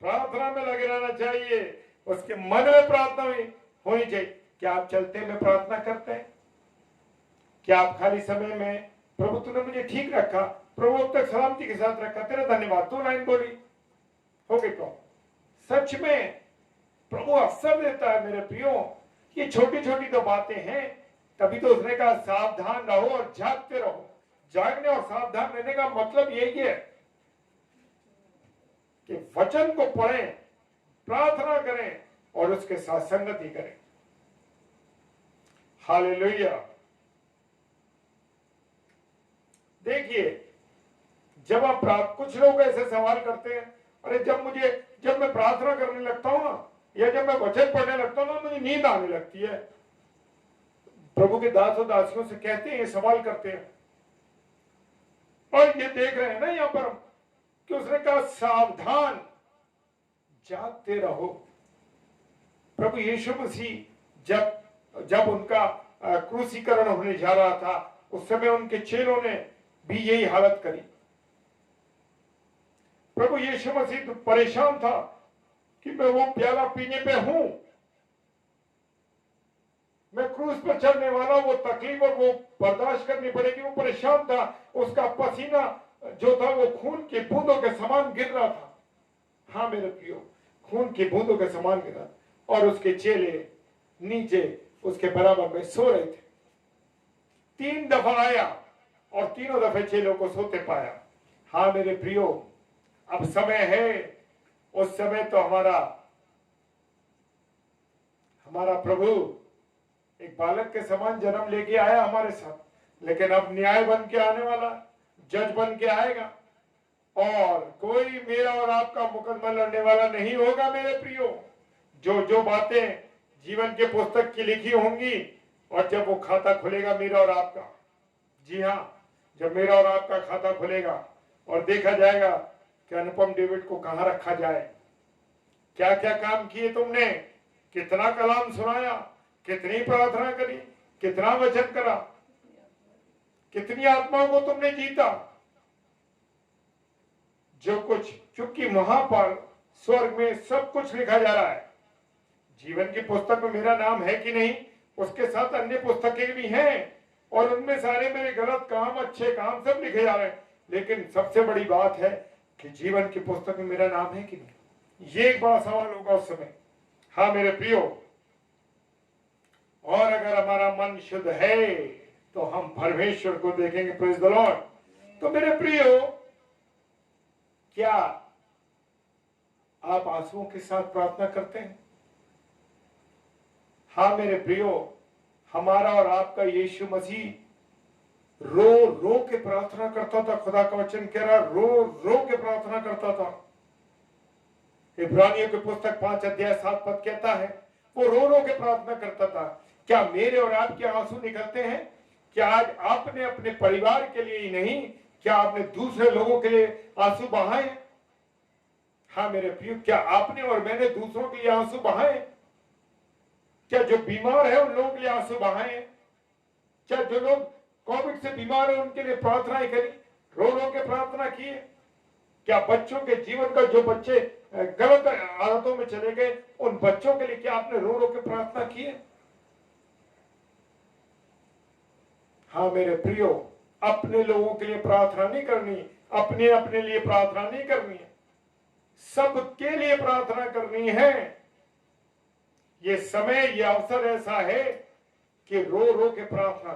S1: प्रार्थना में लगे रहना चाहिए। उसके मन में प्रार्थना होनी चाहिए। क्या आप चलते में प्रार्थना करते हैं? क्या आप खाली समय में, प्रभु तूने मुझे ठीक रखा, प्रभु अब तक सलामती के साथ रखा, तेरा धन्यवाद, तू लाइन बोली हो गई तो सच में प्रभु अवसर देता है। मेरे प्रियो, ये छोटी छोटी तो बातें हैं, तभी तो उसने कहा सावधान रहो और जागते रहो। जागने और सावधान रहने का मतलब यही है कि वचन को पढ़ें, प्रार्थना करें और उसके साथ संगति करें। हालेलुया। देखिए, जब आप कुछ लोग ऐसे सवाल करते हैं, अरे जब मैं प्रार्थना करने लगता हूं ना, या जब मैं वचन पढ़ने लगता हूं ना, मुझे नींद आने लगती है। प्रभु के दास और दासियों से कहते हैं, ये सवाल करते हैं, और ये देख रहे हैं ना यहां पर हम कि उसने कहा सावधान, जागते रहो। प्रभु यीशु मसीह जब उनका क्रूसीकरण होने जा रहा था, उस समय उनके चेलों ने भी यही हालत करी। प्रभु यीशु मसीह तो परेशान था कि मैं वो प्याला पीने पे हूं, मैं क्रूस पर चढ़ने वाला, वो तकलीफ और वो बर्दाश्त करनी पड़ेगी। वो परेशान था, उसका पसीना जो था वो खून की बूंदों के समान गिर रहा था। हाँ मेरे प्रियो, खून की बूंदों के समान गिर रहा, और उसके चेले नीचे उसके बराबर में सो रहे थे। 3 दफा आया और तीनों दफे चेलों को सोते पाया। हाँ मेरे प्रियो, अब समय है, उस समय तो हमारा प्रभु एक बालक के समान जन्म लेके आया हमारे साथ, लेकिन अब न्याय बन के आने वाला, जज बन के आएगा, और कोई मेरा और आपका मुकदमा लड़ने वाला नहीं होगा। मेरे प्रियो, जो जो बातें जीवन के पुस्तक की लिखी होंगी, और जब वो खाता खुलेगा मेरा और आपका, जी हाँ, जब मेरा और आपका खाता खुलेगा और देखा जाएगा कि अनुपम डेविड को कहां रखा जाए, क्या क्या काम किए तुमने, कितना कलाम सुनाया, कितनी प्रार्थना करी, कितना वचन करा, कितनी आत्माओं को तुमने जीता। जो कुछ, चूंकि वहां पर स्वर्ग में सब कुछ लिखा जा रहा है, जीवन की पुस्तक में मेरा नाम है कि नहीं, उसके साथ अन्य पुस्तकें भी हैं, और उनमें सारे मेरे गलत काम, अच्छे काम सब लिखे जा रहे हैं, लेकिन सबसे बड़ी बात है कि जीवन की पुस्तक में मेरा नाम है कि नहीं, ये एक बड़ा सवाल होगा उस समय। हाँ मेरे प्रियो, और अगर हमारा मन शुद्ध है तो हम परमेश्वर को देखेंगे। Praise the Lord. तो मेरे प्रियो, क्या आप आंसुओं के साथ प्रार्थना करते हैं? हाँ मेरे प्रियो, हमारा और आपका यीशु मसीह रो रो के प्रार्थना करता था। खुदा का वचन कह रहा, रो रो के प्रार्थना करता था। इब्रानियों की पुस्तक 5 अध्याय 7 पद कहता है, वो रो रो के प्रार्थना करता था। क्या मेरे और आपके आंसू निकलते हैं? क्या आज आपने अपने परिवार के लिए ही नहीं, क्या आपने दूसरे लोगों के लिए आंसू बहाए? हाँ मेरे प्रियो, क्या आपने और मैंने दूसरों के लिए आंसू बहाए? क्या जो बीमार है उन लोगों के लिए आंसू बहाए? क्या जो लोग कोविड से बीमार है उनके लिए प्रार्थनाएं करी, रो रो के प्रार्थना किए? क्या बच्चों के जीवन का, जो बच्चे गलत आदतों में चले गए, उन बच्चों के लिए क्या आपने रो रो के प्रार्थना की है? हाँ मेरे प्रियो, अपने लोगों के लिए प्रार्थना नहीं करनी, अपने अपने लिए प्रार्थना नहीं करनी है, सबके लिए प्रार्थना करनी है। ये समय, ये अवसर ऐसा है कि रो रो के प्रार्थना,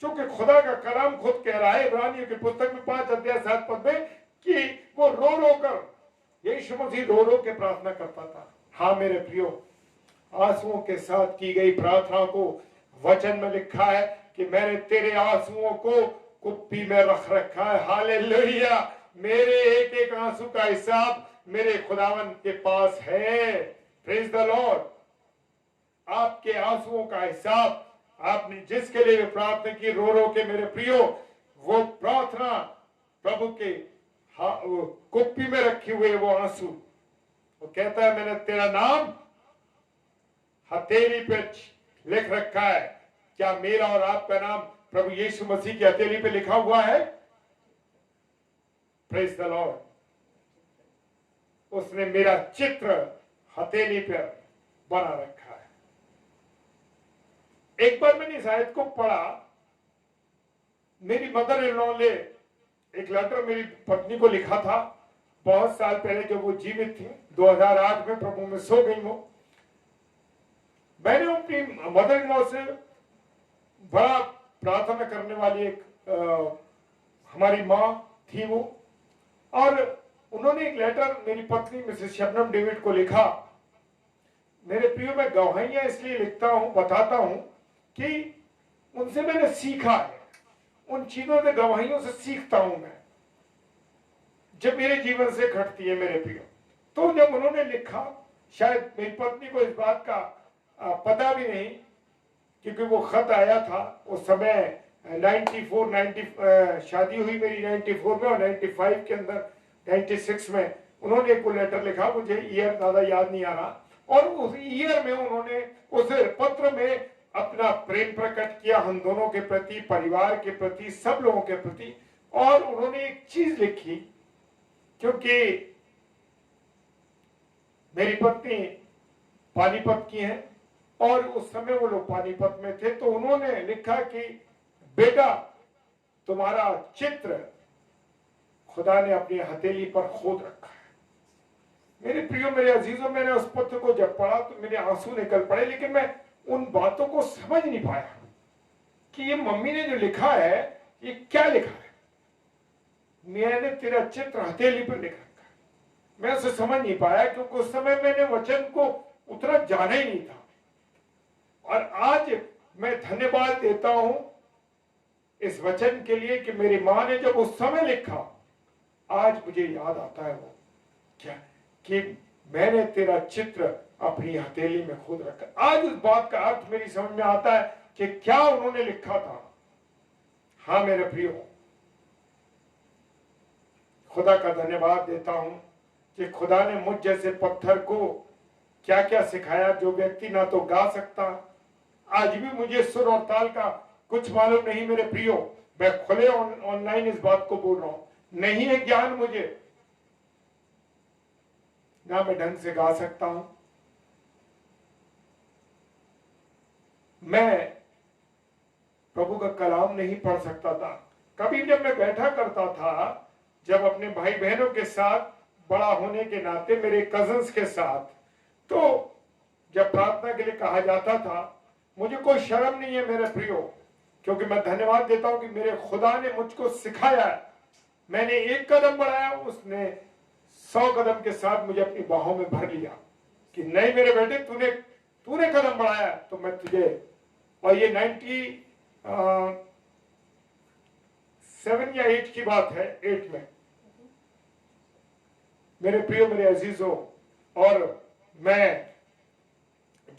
S1: क्योंकि खुदा का कलाम खुद कह रहा है इब्रानियों की पुस्तक में 5 अध्याय 7 पद में कि वो रो रो कर, यीशु मसीह रो रो के प्रार्थना करता था। हाँ मेरे प्रियो, आंसुओं के साथ की गई प्रार्थना को वचन में लिखा है कि मैंने तेरे आंसुओं को कुप्पी में रख रखा है। हालेलुया। मेरे एक एक आंसू का हिसाब मेरे खुदावन के पास है। Praise the Lord. आपके आंसुओं का हिसाब, आपने जिसके लिए प्रार्थना की रो रो के, मेरे प्रियो, वो प्रार्थना प्रभु के कुप्पी में रखे हुए वो आंसू, वो कहता है मैंने तेरा नाम हथेली पे लिख रखा है। क्या मेरा और आपका नाम प्रभु यीशु मसीह की हथेली पे लिखा हुआ है? Praise the Lord. उसने मेरा चित्र हथेली पे बना रखा है। एक बार मैंने इस आयत को पढ़ा, मेरी मदर इन लॉ ने एक लेटर मेरी पत्नी को लिखा था, बहुत साल पहले जब वो जीवित थी, 2008 में प्रभु में सो गई वो। मैंने अपनी मदर इन लॉ से बड़ा प्रार्थना करने वाली एक हमारी माँ थी वो, और उन्होंने एक लेटर मेरी पत्नी मिसेस शबनम डेविड को लिखा। मेरे प्रियो, मैं गवाहियां इसलिए लिखता हूं, बताता हूं कि उनसे मैंने सीखा है, उन चीजों से, गवाहियों से सीखता हूं मैं, जब मेरे जीवन से घटती है मेरे प्रियो। तो जब उन्होंने लिखा, शायद मेरी पत्नी को इस बात का पता भी नहीं, क्योंकि वो खत आया था उस समय 94 शादी हुई मेरी 94 में, और 95 के अंदर 96 में उन्होंने एक लेटर लिखा, मुझे ईयर ज्यादा याद नहीं आ रहा, और उस ईयर में उन्होंने उस पत्र में अपना प्रेम प्रकट किया हम दोनों के प्रति, परिवार के प्रति, सब लोगों के प्रति। और उन्होंने एक चीज लिखी, क्योंकि मेरी पत्नी पानीपत की है और उस समय वो लोग पानीपत में थे, तो उन्होंने लिखा कि बेटा, तुम्हारा चित्र खुदा ने अपनी हथेली पर खोद रखा है। मेरे प्रियो, मेरे अजीजों, मैंने उस पत्र को जब पढ़ा तो मेरे आंसू निकल पड़े, लेकिन मैं उन बातों को समझ नहीं पाया कि ये मम्मी ने जो लिखा है ये क्या लिखा है। मैंने तेरा चित्र हथेली पर लिख रखा है, मैं उसे समझ नहीं पाया, क्योंकि उस समय मैंने वचन को उतना जाना ही नहीं था। और आज मैं धन्यवाद देता हूं इस वचन के लिए कि मेरी मां ने जब उस समय लिखा, आज मुझे याद आता है वो क्या कि मैंने तेरा चित्र अपनी हथेली में खुद रखा। आज उस बात का अर्थ मेरी समझ में आता है कि क्या उन्होंने लिखा था। हाँ मेरे प्रियो, खुदा का धन्यवाद देता हूं कि खुदा ने मुझ जैसे पत्थर को क्या क्या सिखाया, जो व्यक्ति ना तो गा सकता, आज भी मुझे सुर और ताल का कुछ मालूम नहीं मेरे प्रियो, मैं खुले ऑनलाइन इस बात को बोल रहा हूं, नहीं है ज्ञान मुझे, ना मैं ढंग से गा सकता हूं, मैं प्रभु का कलाम नहीं पढ़ सकता था। कभी जब मैं बैठा करता था, जब अपने भाई बहनों के साथ, बड़ा होने के नाते मेरे कजन्स के साथ, तो जब प्रार्थना के लिए कहा जाता था, मुझे कोई शर्म नहीं है मेरे प्रियो, क्योंकि मैं धन्यवाद देता हूं कि मेरे खुदा ने मुझको सिखाया है। मैंने एक कदम बढ़ाया, उसने 100 कदम के साथ मुझे अपनी बाहों में भर लिया कि नहीं मेरे बेटे, तूने कदम बढ़ाया तो मैं तुझे। और ये 97 या 8 की बात है, 8 में मेरे प्रियो, मेरे अजीजों, और मैं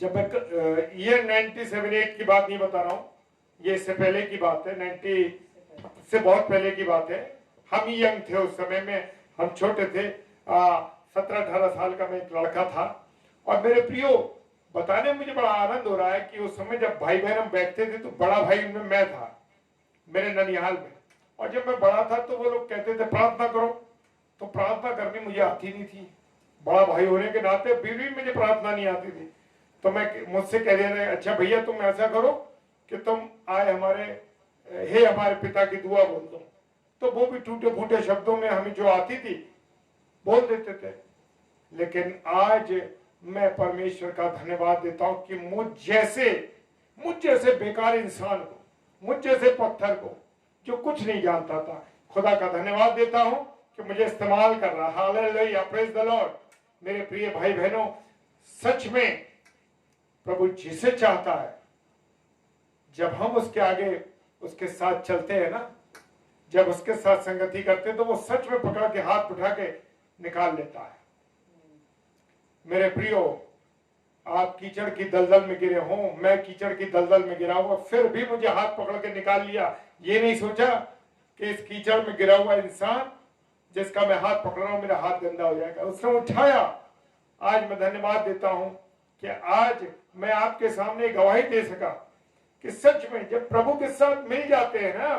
S1: जब मैं ईयर 97-8 की बात नहीं बता रहा हूं, ये इससे पहले की बात है, 90 से बहुत पहले की बात है। हम ही यंग थे उस समय में, हम छोटे थे, 17-18 साल का मैं एक लड़का था। और मेरे प्रियो, बताने में मुझे बड़ा आनंद हो रहा है कि उस समय जब भाई बहन हम बैठते थे तो बड़ा भाई उनमें मैं था, मेरे ननिहाल में। और जब मैं बड़ा था तो वो लोग कहते थे प्रार्थना करो, तो प्रार्थना करनी मुझे आती नहीं थी, बड़ा भाई होने के नाते फिर भी मुझे प्रार्थना नहीं आती थी। तो मैं मुझसे कह रहे, अच्छा भैया तुम ऐसा करो कि तुम आए हमारे पिता की दुआ बोल दो। तो वो भी टूटे फूटे शब्दों में हमें जो आती थी बोल देते थे। लेकिन आज मैं परमेश्वर का धन्यवाद देता हूं कि मुझ जैसे बेकार इंसान को, मुझ जैसे पत्थर को जो कुछ नहीं जानता था, खुदा का धन्यवाद देता हूं कि मुझे इस्तेमाल कर रहा। Hallelujah, praise the Lord. मेरे प्रिय भाई बहनों, सच में प्रभु जिसे चाहता है, जब हम उसके आगे उसके साथ चलते हैं ना, जब उसके साथ संगति करते हैं, तो वो सच में पकड़ के हाथ उठा के निकाल लेता है। मेरे प्रियो, आप कीचड़ की दलदल में गिरे हो, मैं कीचड़ की दलदल में गिरा हुआ, फिर भी मुझे हाथ पकड़ के निकाल लिया। ये नहीं सोचा कि इस कीचड़ में गिरा हुआ इंसान जिसका मैं हाथ पकड़ रहा हूं, मेरा हाथ गंदा हो जाएगा, उसने उठाया। आज मैं धन्यवाद देता हूं कि आज मैं आपके सामने गवाही दे सका कि सच में जब प्रभु के साथ मिल जाते हैं ना,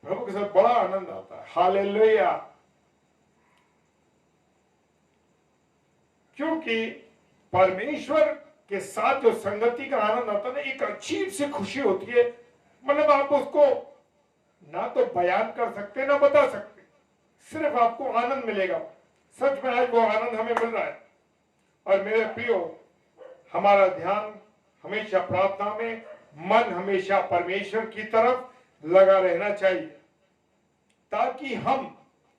S1: प्रभु के साथ बड़ा आनंद आता है। हालेलुया। क्योंकि परमेश्वर के साथ जो संगति का आनंद आता है ना, एक अजीब सी खुशी होती है, मतलब आप उसको ना तो बयान कर सकते ना बता सकते, सिर्फ आपको आनंद मिलेगा। सच में आज वो आनंद हमें मिल रहा है। और मेरे प्रियो, हमारा ध्यान हमेशा प्रार्थना में, मन हमेशा परमेश्वर की तरफ लगा रहना चाहिए, ताकि हम,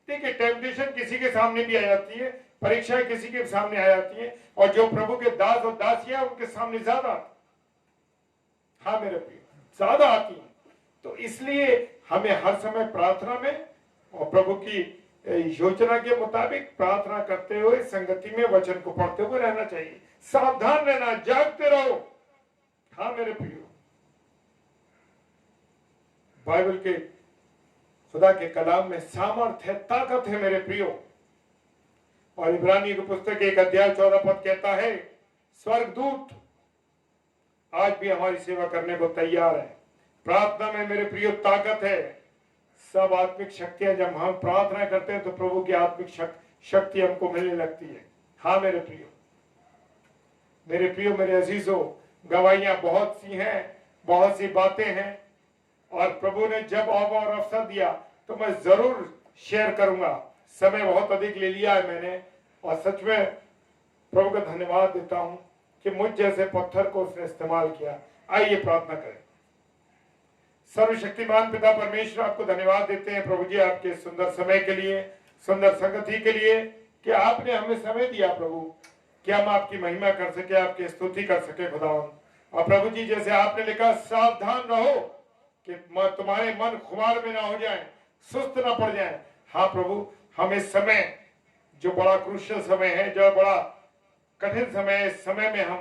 S1: देखिए टेम्पटेशन किसी के सामने भी आ जाती है, परीक्षाएं किसी के सामने आ जाती हैं, और जो प्रभु के दास और दासियां उनके सामने ज्यादा, हाँ मेरे प्रिय, ज्यादा आती हैं। तो इसलिए हमें हर समय प्रार्थना में और प्रभु की योजना के मुताबिक प्रार्थना करते हुए, संगति में वचन को पढ़ते हुए रहना चाहिए। सावधान रहना, जागते रहो। हाँ मेरे प्रियो, बाइबल के, खुदा के कलाम में सामर्थ है, ताकत है मेरे प्रियो। और इब्रानी की पुस्तक 1 अध्याय 14 पद कहता है, स्वर्गदूत आज भी हमारी सेवा करने को तैयार है। प्रार्थना में मेरे प्रियो ताकत है। सब आत्मिक शक्तियां, जब हम प्रार्थना करते हैं तो प्रभु की आत्मिक शक्ति हमको मिलने लगती है। हाँ मेरे प्रियो, मेरे अजीजों, गवाहियां बहुत सी हैं, बहुत सी बातें हैं, और प्रभु ने जब और अवसर दिया तो मैं जरूर शेयर करूंगा। समय बहुत अधिक ले लिया है मैंने, और सच में प्रभु का धन्यवाद देता हूं कि मुझ जैसे पत्थर को उसने इस्तेमाल किया। आइए प्रार्थना करें। सर्वशक्तिमान पिता परमेश्वर, आपको धन्यवाद देते हैं प्रभु जी, आपके सुंदर समय के लिए, सुंदर संगति के लिए, कि आपने हमें समय दिया प्रभु, कि हम आपकी महिमा कर सके, आपकी स्तुति कर सके खुदावन। और प्रभु जी जैसे आपने लिखा, सावधान रहो कि तुम्हारे मन खुमार में ना हो जाए, सुस्त ना पड़ जाए। हाँ प्रभु, हम इस समय जो बड़ा क्रूशियल समय है, जो बड़ा कठिन समय है, इस समय में हम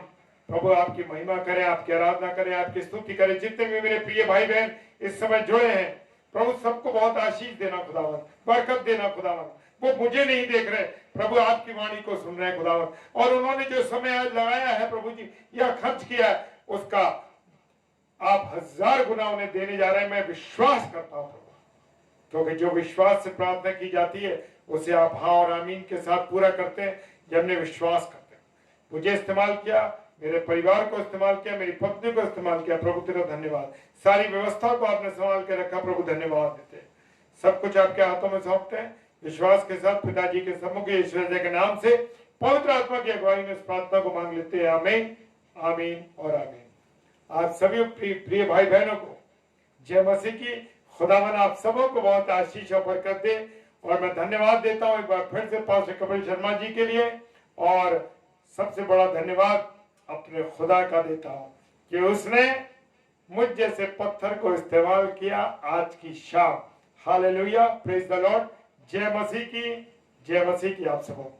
S1: प्रभु आपकी महिमा करें, आपकी आराधना करें, आपकी स्तुति करें। जितने भी मेरे प्रिय भाई बहन इस समय जुड़े हैं प्रभु, सबको बहुत आशीष देना खुदावन, बरकत देना खुदावन। वो मुझे नहीं देख रहे प्रभु, आपकी वाणी को सुन रहे हैं खुदावन, और उन्होंने जो समय आज लगाया है प्रभु जी, या खर्च किया है, उसका आप 1000 गुना उन्हें देने जा रहे हैं। मैं विश्वास करता हूं प्रभु, क्योंकि जो विश्वास से प्रार्थना की जाती है उसे आप हाँ और आमीन के साथ पूरा करते हैं, जब हमने विश्वास करते हैं। मुझे इस्तेमाल किया, मेरे परिवार को इस्तेमाल किया, मेरी पत्नी को इस्तेमाल किया, प्रभु तेरा धन्यवाद। सारी व्यवस्था को आपने संभाल के रखा, प्रभु धन्यवाद देते हैं। सब कुछ आपके हाथों में सौंपते हैं, विश्वास के साथ पिताजी के सम्मुख ईश्वर के नाम से पवित्र आत्मा की अगुवाई में इस प्रार्थना को मांग लेते हैं। आमीन, आमीन और आमीन। आप सभी प्रिय भाई बहनों को जय मसीह की। खुदावन आप सबों को बहुत आशीष और बरकत दे। और मैं धन्यवाद देता हूं एक बार फिर से पास्टर कपिल शर्मा जी के लिए, और सबसे बड़ा धन्यवाद अपने खुदा का देता हूं कि उसने मुझ जैसे पत्थर को इस्तेमाल किया आज की शाम। Hallelujah, praise the Lord. जय मसीह की, जय मसीह की आप सबों।